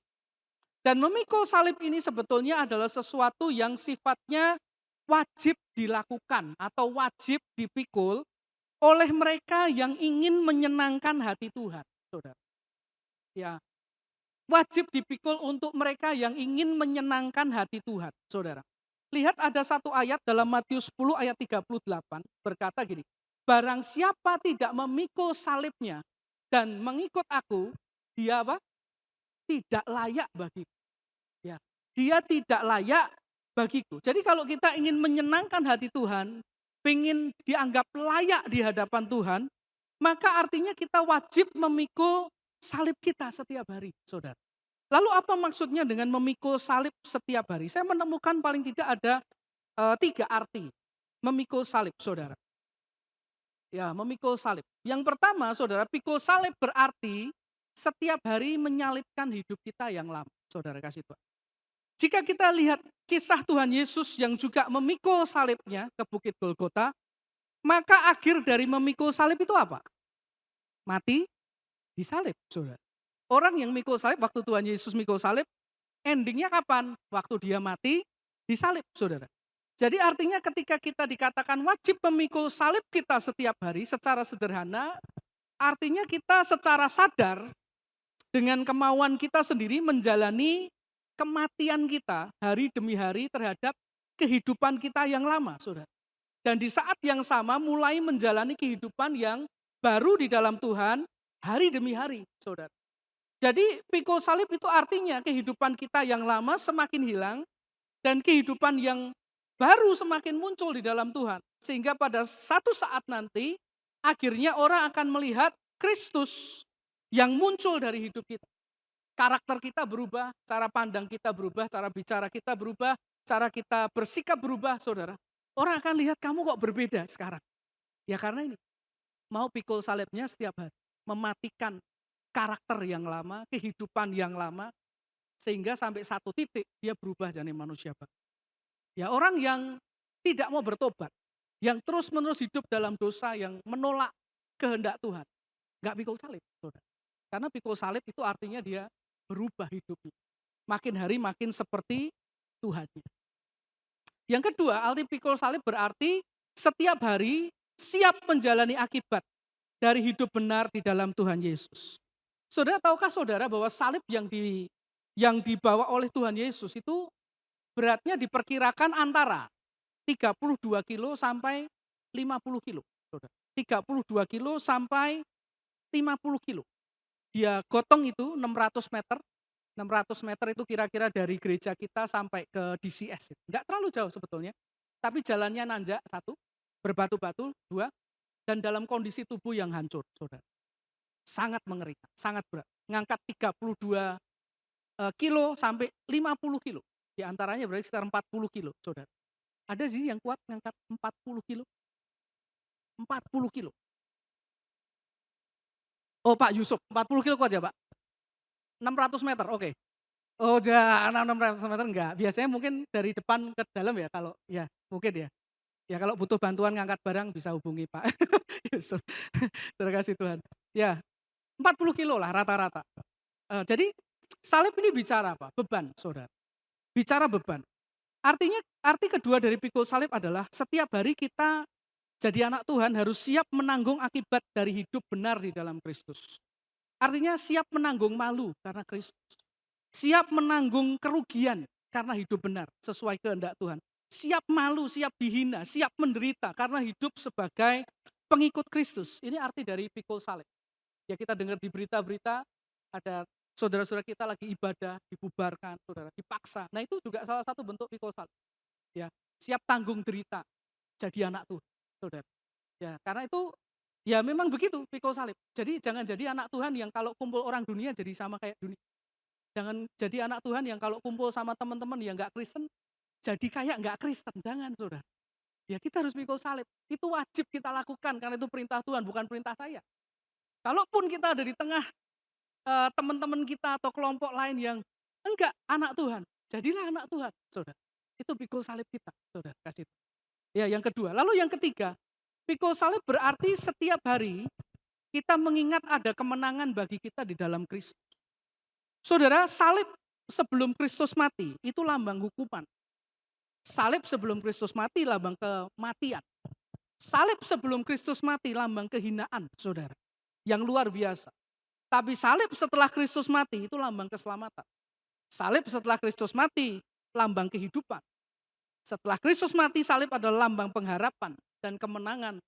D: Dan memikul salib ini sebetulnya adalah sesuatu yang sifatnya wajib dilakukan atau wajib dipikul oleh mereka yang ingin menyenangkan hati Tuhan, saudara. Ya, wajib dipikul untuk mereka yang ingin menyenangkan hati Tuhan, saudara. Lihat ada satu ayat dalam Matius 10 ayat 38 berkata gini. Barang siapa tidak memikul salibnya dan mengikut aku, dia apa? Tidak layak bagiku. Ya, dia tidak layak bagiku. Jadi kalau kita ingin menyenangkan hati Tuhan, ingin dianggap layak di hadapan Tuhan, maka artinya kita wajib memikul salib kita setiap hari, saudara. Lalu apa maksudnya dengan memikul salib setiap hari? Saya menemukan paling tidak ada 3 arti memikul salib, saudara. Ya, memikul salib. Yang pertama, saudara, pikul salib berarti setiap hari menyalibkan hidup kita yang lama. Saudara kasih Tuhan. Jika kita lihat kisah Tuhan Yesus yang juga memikul salibnya ke Bukit Golgota, maka akhir dari memikul salib itu apa? Mati disalib, saudara. Orang yang mikul salib, waktu Tuhan Yesus mikul salib, endingnya kapan? Waktu dia mati disalib, saudara. Jadi artinya ketika kita dikatakan wajib memikul salib kita setiap hari secara sederhana, artinya kita secara sadar dengan kemauan kita sendiri menjalani kematian kita hari demi hari terhadap kehidupan kita yang lama, saudara. Dan di saat yang sama mulai menjalani kehidupan yang baru di dalam Tuhan hari demi hari, saudara. Jadi pikul salib itu artinya kehidupan kita yang lama semakin hilang dan kehidupan yang baru semakin muncul di dalam Tuhan. Sehingga pada satu saat nanti akhirnya orang akan melihat Kristus yang muncul dari hidup kita. Karakter kita berubah, cara pandang kita berubah, cara bicara kita berubah, cara kita bersikap berubah, saudara. Orang akan lihat kamu kok berbeda sekarang. Ya karena ini, mau pikul salibnya setiap hari. Mematikan karakter yang lama, kehidupan yang lama, sehingga sampai satu titik dia berubah jadi manusia baru. Ya orang yang tidak mau bertobat, yang terus-menerus hidup dalam dosa, yang menolak kehendak Tuhan, nggak pikul salib, saudara. Karena pikul salib itu artinya dia berubah hidupnya. Makin hari makin seperti Tuhannya. Yang kedua, arti pikul salib berarti setiap hari siap menjalani akibat dari hidup benar di dalam Tuhan Yesus. Saudara, tahukah saudara bahwa salib yang dibawa oleh Tuhan Yesus itu beratnya diperkirakan antara 32 kilo sampai 50 kilo. Saudara. 32 kilo sampai 50 kilo. Dia gotong itu 600 meter. 600 meter itu kira-kira dari gereja kita sampai ke DCS. Enggak terlalu jauh sebetulnya. Tapi jalannya nanjak satu, berbatu-batu dua, dan dalam kondisi tubuh yang hancur, saudara. Sangat mengerikan, sangat berat. Ngangkat 32 kilo sampai 50 kilo. Di antaranya berarti sekitar 40 kilo, saudara. Ada sih yang kuat ngangkat 40 kilo. 40 kilo. Oh Pak Yusuf, 40 kilo kuat ya Pak? 600 meter, oke. Oh jangan 600 meter enggak. Biasanya mungkin dari depan ke dalam ya kalau ya mungkin ya. Ya kalau butuh bantuan ngangkat barang bisa hubungi Pak Yusuf. Terima kasih Tuhan. Ya 40 kilo lah rata-rata. Jadi salib ini bicara apa? Beban, saudara. Bicara beban. Artinya arti kedua dari pikul salib adalah setiap hari kita jadi anak Tuhan harus siap menanggung akibat dari hidup benar di dalam Kristus. Artinya siap menanggung malu karena Kristus. Siap menanggung kerugian karena hidup benar sesuai kehendak Tuhan. Siap malu, siap dihina, siap menderita karena hidup sebagai pengikut Kristus. Ini arti dari pikul salib. Ya kita dengar di berita-berita ada saudara-saudara kita lagi ibadah, dibubarkan, saudara, dipaksa. Nah itu juga salah satu bentuk pikul salib. Ya, siap tanggung derita jadi anak Tuhan, saudara. Ya, karena itu ya memang begitu pikul salib. Jadi jangan jadi anak Tuhan yang kalau kumpul orang dunia jadi sama kayak dunia. Jangan jadi anak Tuhan yang kalau kumpul sama teman-teman yang nggak Kristen jadi kayak nggak Kristen. Jangan, saudara. Ya kita harus pikul salib. Itu wajib kita lakukan karena itu perintah Tuhan, bukan perintah saya. Kalaupun kita ada di tengah teman-teman kita atau kelompok lain yang enggak anak Tuhan, jadilah anak Tuhan, saudara. Itu pikul salib kita, saudara. Kasih. Ya, yang kedua. Lalu yang ketiga, pikul salib berarti setiap hari kita mengingat ada kemenangan bagi kita di dalam Kristus. Saudara, salib sebelum Kristus mati itu lambang hukuman. Salib sebelum Kristus mati lambang kematian. Salib sebelum Kristus mati lambang kehinaan, saudara. Yang luar biasa. Tapi salib setelah Kristus mati itu lambang keselamatan. Salib setelah Kristus mati lambang kehidupan. Setelah Kristus mati salib adalah lambang pengharapan dan kemenangan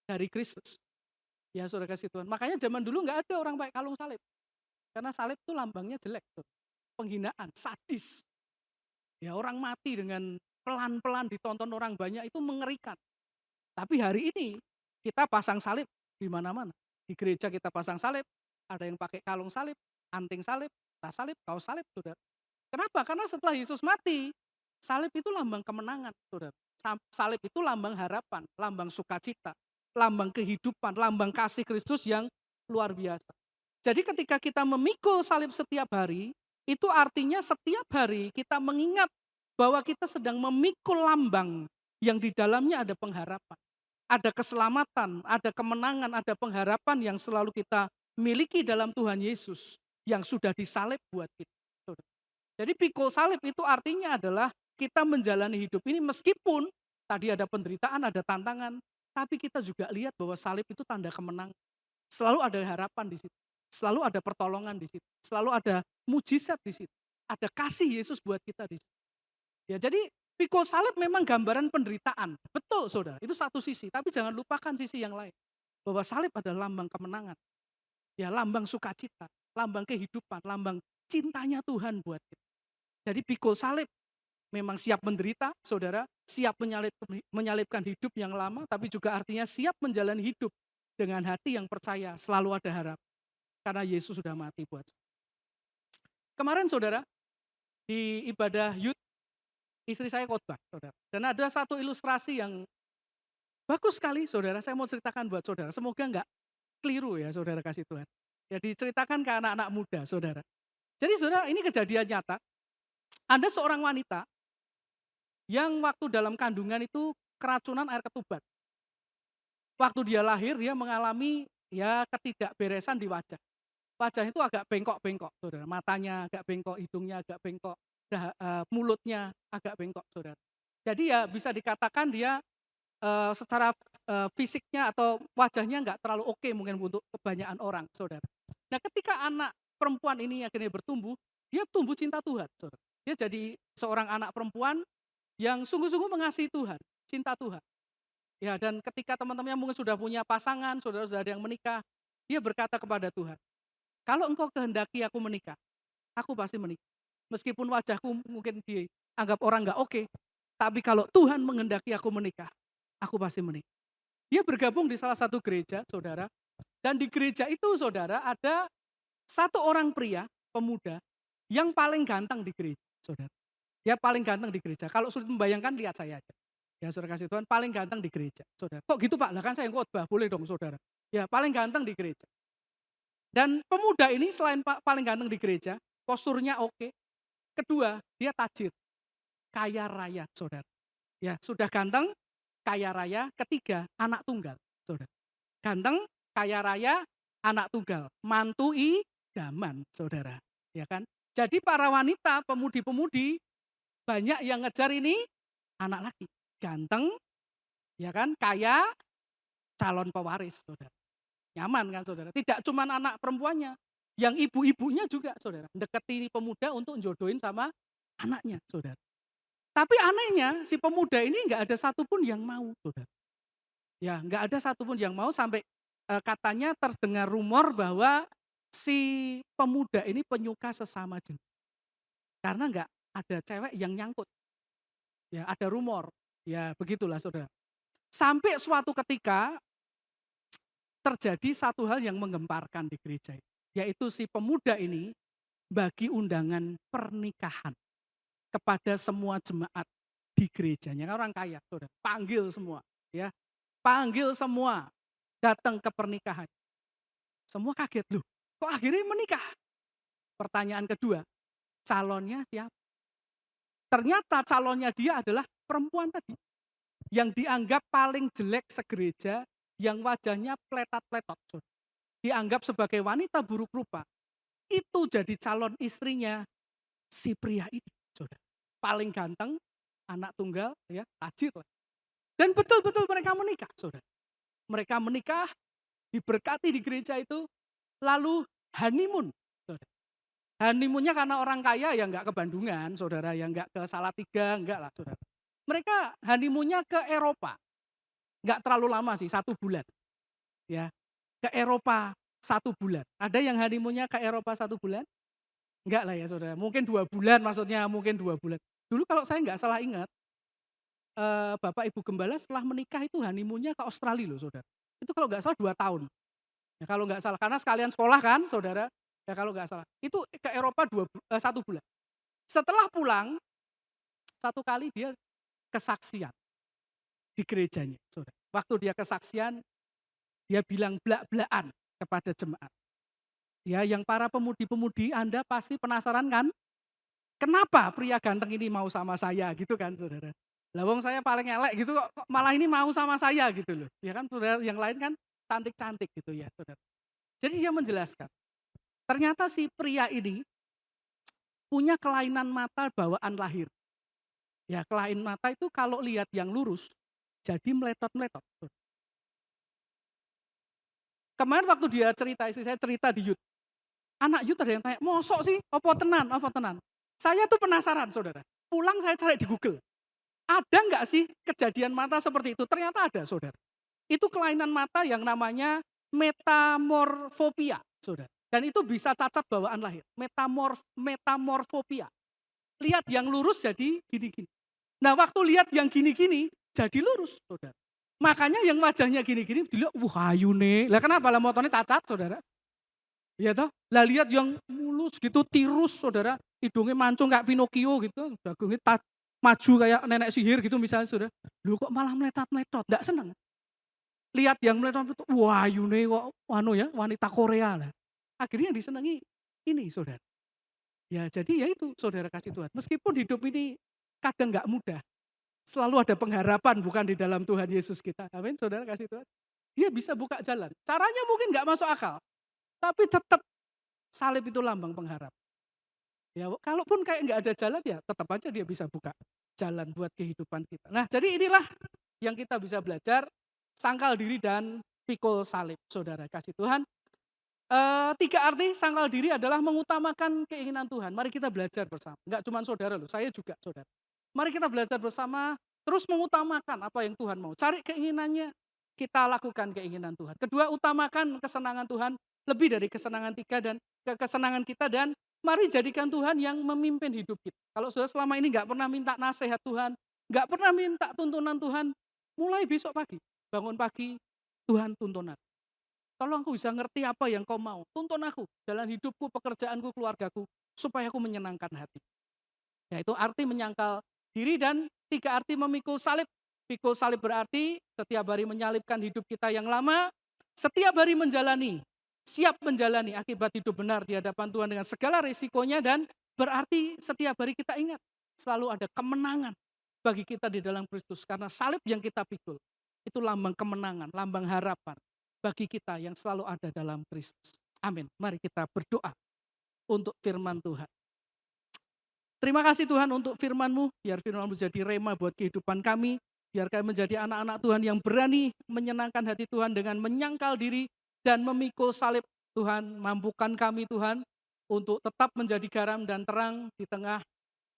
D: dari Kristus. Ya saudara kasih Tuhan. Makanya zaman dulu nggak ada orang pakai kalung salib. Karena salib itu lambangnya jelek. Penghinaan, sadis. Ya orang mati dengan pelan-pelan ditonton orang banyak itu mengerikan. Tapi hari ini kita pasang salib di mana-mana. Di gereja kita pasang salib. Ada yang pakai kalung salib, anting salib, tas salib, kaos salib, saudara. Kenapa? Karena setelah Yesus mati, salib itu lambang kemenangan, saudara. Salib itu lambang harapan, lambang sukacita, lambang kehidupan, lambang kasih Kristus yang luar biasa. Jadi ketika kita memikul salib setiap hari, itu artinya setiap hari kita mengingat bahwa kita sedang memikul lambang yang di dalamnya ada pengharapan. Ada keselamatan, ada kemenangan, ada pengharapan yang selalu kita miliki dalam Tuhan Yesus yang sudah disalib buat kita. Jadi pikul salib itu artinya adalah kita menjalani hidup ini meskipun tadi ada penderitaan, ada tantangan, tapi kita juga lihat bahwa salib itu tanda kemenangan. Selalu ada harapan di situ. Selalu ada pertolongan di situ. Selalu ada mujizat di situ. Ada kasih Yesus buat kita di situ. Ya, jadi pikul salib memang gambaran penderitaan. Betul, Saudara. Itu satu sisi, tapi jangan lupakan sisi yang lain. Bahwa salib adalah lambang kemenangan. Ya, lambang sukacita, lambang kehidupan, lambang cintanya Tuhan buat kita. Jadi pikul salib memang siap menderita, Saudara, siap menyalibkan hidup yang lama, tapi juga artinya siap menjalani hidup dengan hati yang percaya, selalu ada harap. Karena Yesus sudah mati buat saya. Kemarin Saudara, di ibadah youth, istri saya khotbah, Saudara. Dan ada satu ilustrasi yang bagus sekali, Saudara. Saya mau ceritakan buat Saudara. Semoga enggak keliru ya, Saudara kasih Tuhan. Ya, diceritakan ke anak-anak muda, Saudara. Jadi Saudara, ini kejadian nyata. Ada seorang wanita yang waktu dalam kandungan itu keracunan air ketuban. Waktu dia lahir, dia mengalami ya ketidakberesan di wajah. Wajah itu agak bengkok-bengkok, Saudara. Matanya agak bengkok, hidungnya agak bengkok, mulutnya agak bengkok, Saudara. Jadi ya bisa dikatakan dia secara fisiknya atau wajahnya nggak terlalu oke mungkin untuk kebanyakan orang, Saudara. Nah, ketika anak perempuan ini akhirnya bertumbuh, dia tumbuh cinta Tuhan, Saudara. Dia jadi seorang anak perempuan yang sungguh-sungguh mengasihi Tuhan, cinta Tuhan. Ya, dan ketika teman-temannya mungkin sudah punya pasangan, Saudara sudah ada yang menikah, dia berkata kepada Tuhan, kalau Engkau kehendaki aku menikah, aku pasti menikah. Meskipun wajahku mungkin dianggap orang nggak oke, tapi kalau Tuhan menghendaki aku menikah, aku pasti menikah. Dia bergabung di salah satu gereja, Saudara. Dan di gereja itu, Saudara, ada satu orang pria, pemuda, yang paling ganteng di gereja, Saudara. Dia paling ganteng di gereja. Kalau sulit membayangkan, lihat saya aja. Ya, Saudara kasih Tuhan, paling ganteng di gereja, Saudara. Kok gitu Pak? Lah kan saya yang khotbah, boleh dong Saudara. Ya, paling ganteng di gereja. Dan pemuda ini selain paling ganteng di gereja, posturnya oke. Kedua, dia tajir, kaya raya, Saudara. Ya, sudah ganteng, kaya raya. Ketiga, anak tunggal, Saudara. Ganteng, kaya raya, anak tunggal, mantu idaman, Saudara. Ya kan? Jadi para wanita, pemudi-pemudi banyak yang ngejar ini anak laki, ganteng, ya kan, kaya, calon pewaris, Saudara. Nyaman kan, Saudara? Tidak cuma anak perempuannya, yang ibu-ibunya juga, Saudara. Deketi pemuda untuk jodohin sama anaknya, Saudara. Tapi anehnya si pemuda ini nggak ada satupun yang mau, Saudara. Ya, nggak ada satupun yang mau sampai katanya terdengar rumor bahwa si pemuda ini penyuka sesama jenis. Karena nggak ada cewek yang nyangkut. Ya, ada rumor. Ya, begitulah Saudara. Sampai suatu ketika terjadi satu hal yang menggemparkan di gereja. Yaitu si pemuda ini bagi undangan pernikahan kepada semua jemaat di gerejanya. Kan orang kaya, Saudara. Panggil semua, ya. Panggil semua datang ke pernikahan. Semua kaget, loh. Kok akhirnya menikah? Pertanyaan kedua, calonnya siapa? Ternyata calonnya dia adalah perempuan tadi. Yang dianggap paling jelek segereja, yang wajahnya pletat-pletot. Dianggap sebagai wanita buruk rupa. Itu jadi calon istrinya si pria ini, Saudara. Paling ganteng, anak tunggal, ya, tajir lah. Dan betul-betul mereka menikah, Saudara. Mereka menikah, diberkati di gereja itu, lalu honeymoon, Saudara. Honeymoonnya karena orang kaya ya enggak ke Bandungan, Saudara, ya enggak ke Salatiga, enggak lah, Saudara. Mereka honeymoonnya ke Eropa. Enggak terlalu lama sih, 1 bulan. Ya, ke Eropa 1 bulan. Ada yang honeymoonnya ke Eropa 1 bulan? Enggak lah ya, Saudara. Mungkin 2 bulan maksudnya, mungkin 2 bulan. Dulu kalau saya enggak salah ingat, Bapak Ibu Gembala setelah menikah itu honeymoonnya ke Australia loh, Saudara. Itu kalau enggak salah 2 tahun. Ya, kalau enggak salah, karena sekalian sekolah kan, Saudara. Ya kalau enggak salah. Itu ke Eropa 1 bulan. Setelah pulang, 1 kali dia kesaksian di gerejanya, Saudara. Waktu dia kesaksian, dia bilang blak-blakan kepada jemaat. Ya, yang para pemudi-pemudi Anda pasti penasaran kan? Kenapa pria ganteng ini mau sama saya gitu kan, Saudara? Lah wong saya paling elek gitu kok malah ini mau sama saya gitu loh. Ya kan, Saudara, yang lain kan cantik-cantik gitu ya, Saudara. Jadi dia menjelaskan. Ternyata si pria ini punya kelainan mata bawaan lahir. Ya, kelainan mata itu kalau lihat yang lurus, jadi meletot-meletot. Kemarin waktu dia cerita, istri saya cerita di YouTube. Anak YouTube ada yang tanya, mosok sih, apa tenan, apa tenan. Saya tuh penasaran saudara. Pulang saya cari di Google. Ada nggak sih kejadian mata seperti itu? Ternyata ada saudara. Itu kelainan mata yang namanya metamorfopia saudara. Dan itu bisa cacat bawaan lahir. Metamorfopia. Lihat yang lurus jadi gini-gini. Nah waktu lihat yang gini-gini jadi lurus saudara. Makanya yang wajahnya gini-gini dilihat, wah ayu nih. Lah kenapa lah motornya cacat saudara? Iya toh? Lah lihat yang mulus gitu, tirus saudara, hidungnya mancung kayak Pinocchio gitu, dagingnya maju kayak nenek sihir gitu misalnya saudara. Loh kok malah meletot-meletot, enggak seneng. Lihat yang meletot-meletot, wah Yune kok ya, wanita Korea lah. Akhirnya yang disenangi ini saudara. Ya jadi ya itu saudara kasih Tuhan. Meskipun hidup ini kadang enggak mudah, selalu ada pengharapan bukan di dalam Tuhan Yesus kita. Amin saudara kasih Tuhan. Dia bisa buka jalan. Caranya mungkin enggak masuk akal. Tapi tetap salib itu lambang pengharap. Ya, kalaupun kayak nggak ada jalan ya tetap aja dia bisa buka jalan buat kehidupan kita. Nah jadi inilah yang kita bisa belajar, sangkal diri dan pikul salib saudara kasih Tuhan. 3 arti sangkal diri adalah mengutamakan keinginan Tuhan. Mari kita belajar bersama. Enggak cuma saudara loh, saya juga saudara. Mari kita belajar bersama terus mengutamakan apa yang Tuhan mau. Cari keinginannya, kita lakukan keinginan Tuhan. Kedua, utamakan kesenangan Tuhan lebih dari kesenangan kesenangan kita dan mari jadikan Tuhan yang memimpin hidup kita. Kalau sudah selama ini nggak pernah minta nasihat Tuhan, nggak pernah minta tuntunan Tuhan, mulai besok pagi, bangun pagi, Tuhan tuntunan. Tolong aku bisa ngerti apa yang kau mau. Tuntun aku, jalan hidupku, pekerjaanku, keluargaku, supaya aku menyenangkan hati. Yaitu arti menyangkal diri dan 3 arti memikul salib. Pikul salib berarti setiap hari menyalibkan hidup kita yang lama, setiap hari siap menjalani akibat hidup benar di hadapan Tuhan dengan segala risikonya dan berarti setiap hari kita ingat selalu ada kemenangan bagi kita di dalam Kristus. Karena salib yang kita pikul itu lambang kemenangan, lambang harapan bagi kita yang selalu ada dalam Kristus. Amin. Mari kita berdoa untuk firman Tuhan. Terima kasih Tuhan untuk firman-Mu, biar firman-Mu jadi rema buat kehidupan kami, biar kami menjadi anak-anak Tuhan yang berani menyenangkan hati Tuhan dengan menyangkal diri dan memikul salib. Tuhan, mampukan kami Tuhan untuk tetap menjadi garam dan terang di tengah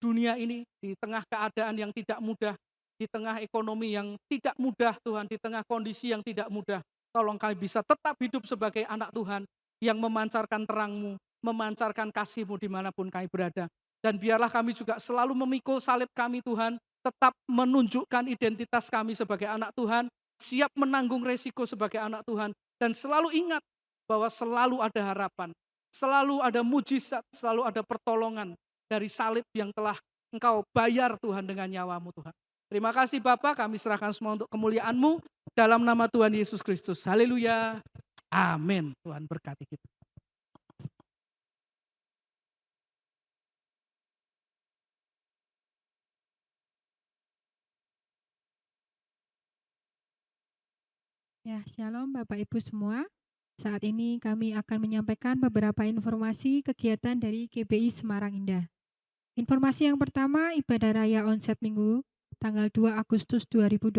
D: dunia ini, di tengah keadaan yang tidak mudah, di tengah ekonomi yang tidak mudah Tuhan, di tengah kondisi yang tidak mudah. Tolong kami bisa tetap hidup sebagai anak Tuhan yang memancarkan terang-Mu, memancarkan kasih-Mu dimanapun kami berada. Dan biarlah kami juga selalu memikul salib kami Tuhan, tetap menunjukkan identitas kami sebagai anak Tuhan, siap menanggung resiko sebagai anak Tuhan, dan selalu ingat bahwa selalu ada harapan, selalu ada mujizat, selalu ada pertolongan dari salib yang telah Engkau bayar Tuhan dengan nyawa-Mu Tuhan. Terima kasih Bapa, kami serahkan semua untuk kemuliaan-Mu dalam nama Tuhan Yesus Kristus. Haleluya. Amin. Tuhan berkati kita.
C: Ya, shalom Bapak Ibu semua. Saat ini kami akan menyampaikan beberapa informasi kegiatan dari GBI Semarang Indah. Informasi yang pertama, ibadah raya onset minggu tanggal 2 Agustus 2026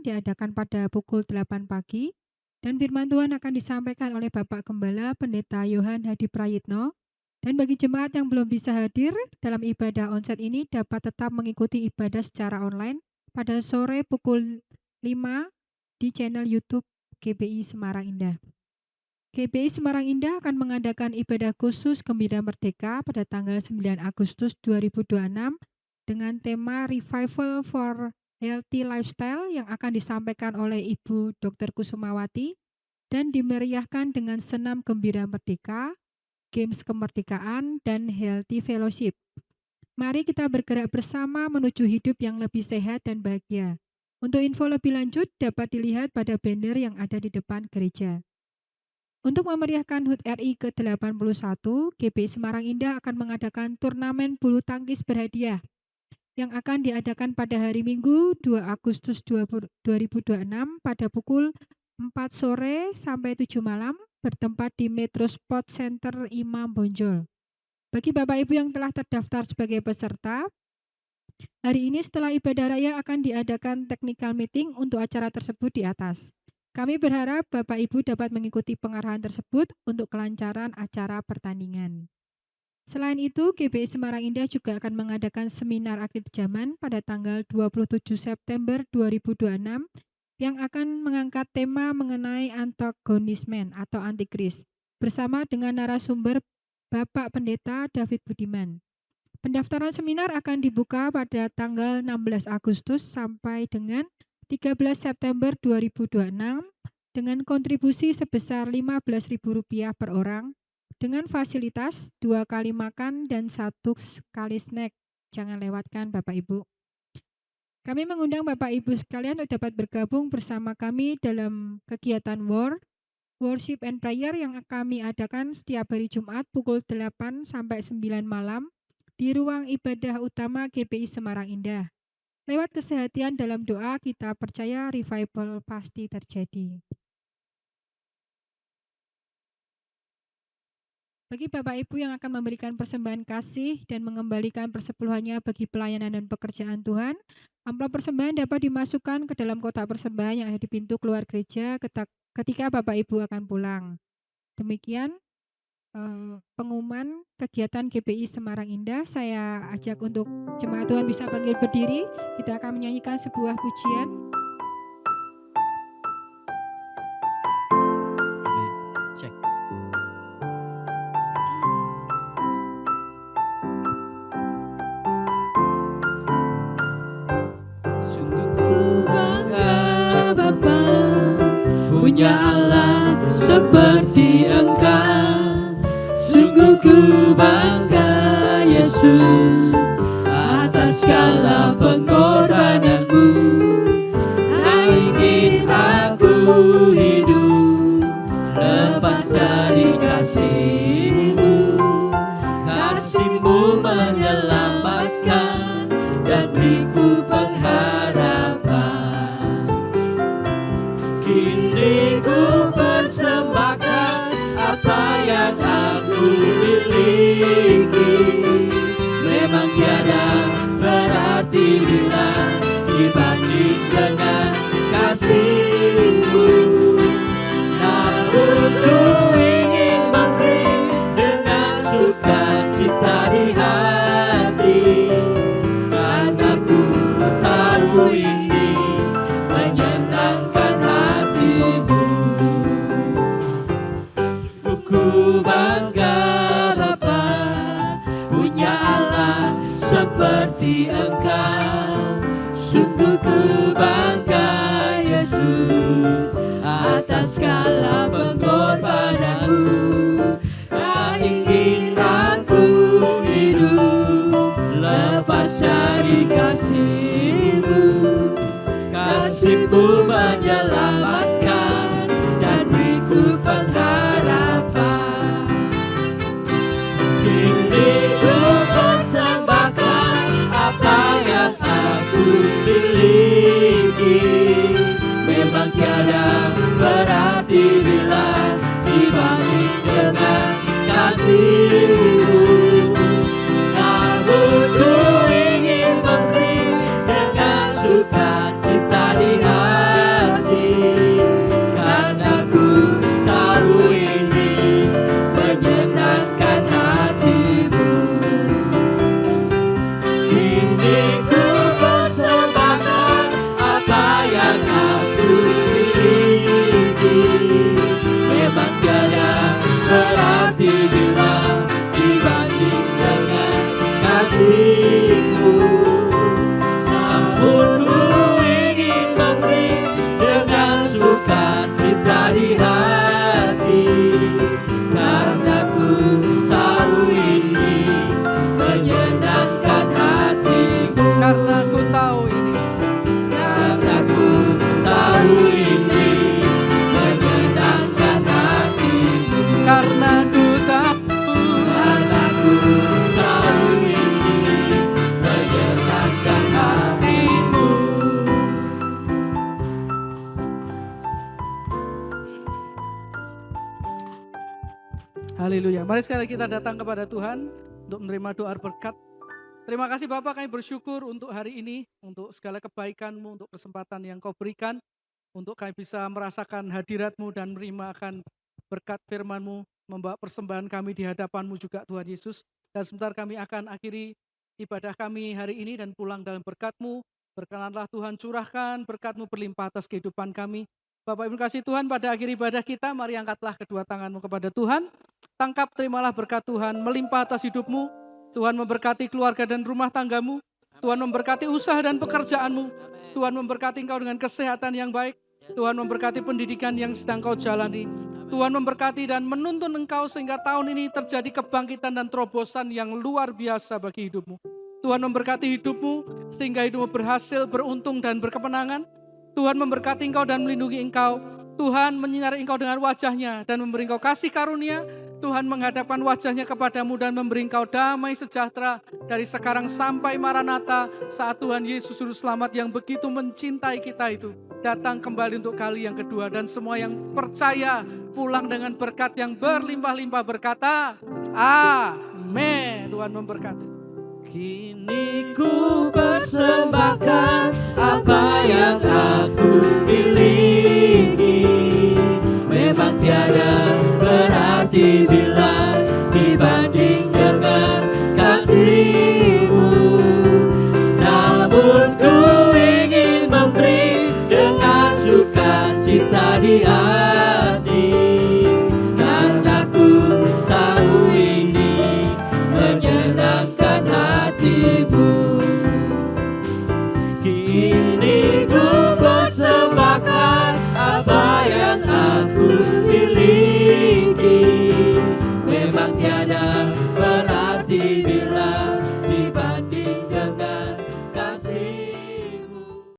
C: diadakan pada pukul 8 pagi dan firman Tuhan akan disampaikan oleh Bapak Gembala Pendeta Yohan Hadi Prayitno. Dan bagi jemaat yang belum bisa hadir dalam ibadah onset ini dapat tetap mengikuti ibadah secara online pada sore pukul 5 di channel YouTube GBI Semarang Indah. GBI Semarang Indah akan mengadakan ibadah khusus Gembira Merdeka pada tanggal 9 Agustus 2026 dengan tema Revival for Healthy Lifestyle yang akan disampaikan oleh Ibu Dr. Kusumawati dan dimeriahkan dengan senam Gembira Merdeka, Games Kemerdekaan, dan Healthy Fellowship. Mari kita bergerak bersama menuju hidup yang lebih sehat dan bahagia. Untuk info lebih lanjut dapat dilihat pada banner yang ada di depan gereja. Untuk memeriahkan HUT RI ke-81, GBI Semarang Indah akan mengadakan turnamen bulu tangkis berhadiah yang akan diadakan pada hari Minggu 2 Agustus 2026 pada pukul 4 sore sampai 7 malam bertempat di Metro Sport Center Imam Bonjol. Bagi Bapak Ibu yang telah terdaftar sebagai peserta, Hari ini setelah ibadah raya akan diadakan technical meeting untuk acara tersebut di atas. Kami berharap Bapak Ibu dapat mengikuti pengarahan tersebut untuk kelancaran acara pertandingan. Selain itu, GBI Semarang Indah juga akan mengadakan seminar akhir zaman pada tanggal 27 September 2026 yang akan mengangkat tema mengenai antagonisme atau antikris bersama dengan narasumber Bapak Pendeta David Budiman. Pendaftaran seminar akan dibuka pada tanggal 16 Agustus sampai dengan 13 September 2026 dengan kontribusi sebesar Rp15.000 per orang dengan fasilitas 2 kali makan dan 1 kali snack. Jangan lewatkan Bapak Ibu. Kami mengundang Bapak Ibu sekalian untuk dapat bergabung bersama kami dalam kegiatan Worship and Prayer yang kami adakan setiap hari Jumat pukul 8 sampai 9 malam di ruang ibadah utama GBI Semarang Indah. Lewat kesehatan dalam doa, kita percaya revival pasti terjadi. Bagi Bapak Ibu yang akan memberikan persembahan kasih dan mengembalikan persepuluhannya bagi pelayanan dan pekerjaan Tuhan, amplop persembahan dapat dimasukkan ke dalam kotak persembahan yang ada di pintu keluar gereja ketika Bapak Ibu akan pulang. Demikian pengumuman kegiatan GBI Semarang Indah. Saya ajak untuk jemaat Tuhan bisa panggil berdiri. Kita akan menyanyikan sebuah pujian.
A: Cek.
B: Sungguh ku bangga Bapa, punya Allah seperti Engkau. Sungguh ku bangga Yesus atas segala pengorbananmu. Tak ingin aku hidup lepas dari kasih-Mu. Kasih-Mu menyelamatkan dan beriku pengharapan. Kini ku persembahkan apa yang aku miliki. Memang tiada berarti bila dibanding dengan kasih-Mu. Namun ku ingin memberi dengan sukacita di hati, karena ku tahu ini menyenangkan hati-Mu. Ku bangga Bapa, punya Allah seperti Engkau. Sungguh ku bangga Yesus atas segala pengorbananmu. Tak ingin aku hidup lepas dari kasih-Mu. Kasih-Mu menyelamatkan dan beriku pengharapan. Kini ku persembahkan apa yang aku miliki. Memang tiada berarti bila dibanding dengan kasih-Mu. Namun ku ingin memberi dengan sukacita di hati, karena ku tahu ini menyenangkan hati-Mu. Kini ku persembahkan apa yang aku miliki. Memang tiada berarti bila dibanding dengan kasih-Mu. Namun ku ingin memberi dengan sukacita di hati, karena ku tahu ini menyenangkan hati-Mu.
D: Karena ku tahu ini,
B: Karena ku tahu ini menyenangkan hati-Mu.
D: karena ku tahu.
B: Karena ku tahu ini menyenangkan hati-Mu.
D: Haleluya. Mari sekali kita datang kepada Tuhan untuk menerima doa berkat Terima kasih Bapak, kami bersyukur untuk hari ini, untuk segala kebaikan-Mu, untuk kesempatan yang Kau berikan, untuk kami bisa merasakan hadirat-Mu dan menerima akan berkat firman-Mu, membawa persembahan kami di hadapan-Mu juga Tuhan Yesus. Dan sebentar kami akan akhiri ibadah kami hari ini dan pulang dalam berkat-Mu. Berkenanlah Tuhan curahkan berkat-Mu berlimpah atas kehidupan kami. Bapak Ibu kasih Tuhan, pada akhir ibadah kita, mari angkatlah kedua tangan-Mu kepada Tuhan. Tangkap, terimalah berkat Tuhan, melimpah atas hidup-Mu. Tuhan memberkati keluarga dan rumah tanggamu. Tuhan memberkati usaha dan pekerjaanmu. Tuhan memberkati engkau dengan kesehatan yang baik. Tuhan memberkati pendidikan yang sedang kau jalani. Tuhan memberkati dan menuntun engkau sehingga tahun ini terjadi kebangkitan dan terobosan yang luar biasa bagi hidupmu. Tuhan memberkati hidupmu sehingga hidupmu berhasil, beruntung dan berkemenangan. Tuhan memberkati engkau dan melindungi engkau. Tuhan menyinari engkau dengan wajahnya dan memberi engkau kasih karunia. Tuhan menghadapkan wajahnya kepadamu dan memberi engkau damai sejahtera dari sekarang sampai Maranatha, saat Tuhan Yesus Juru Selamat yang begitu mencintai kita itu datang kembali untuk kali yang kedua. Dan semua yang percaya pulang dengan berkat yang berlimpah-limpah berkata, amin. Tuhan memberkati.
B: Kini ku persembahkan apa yang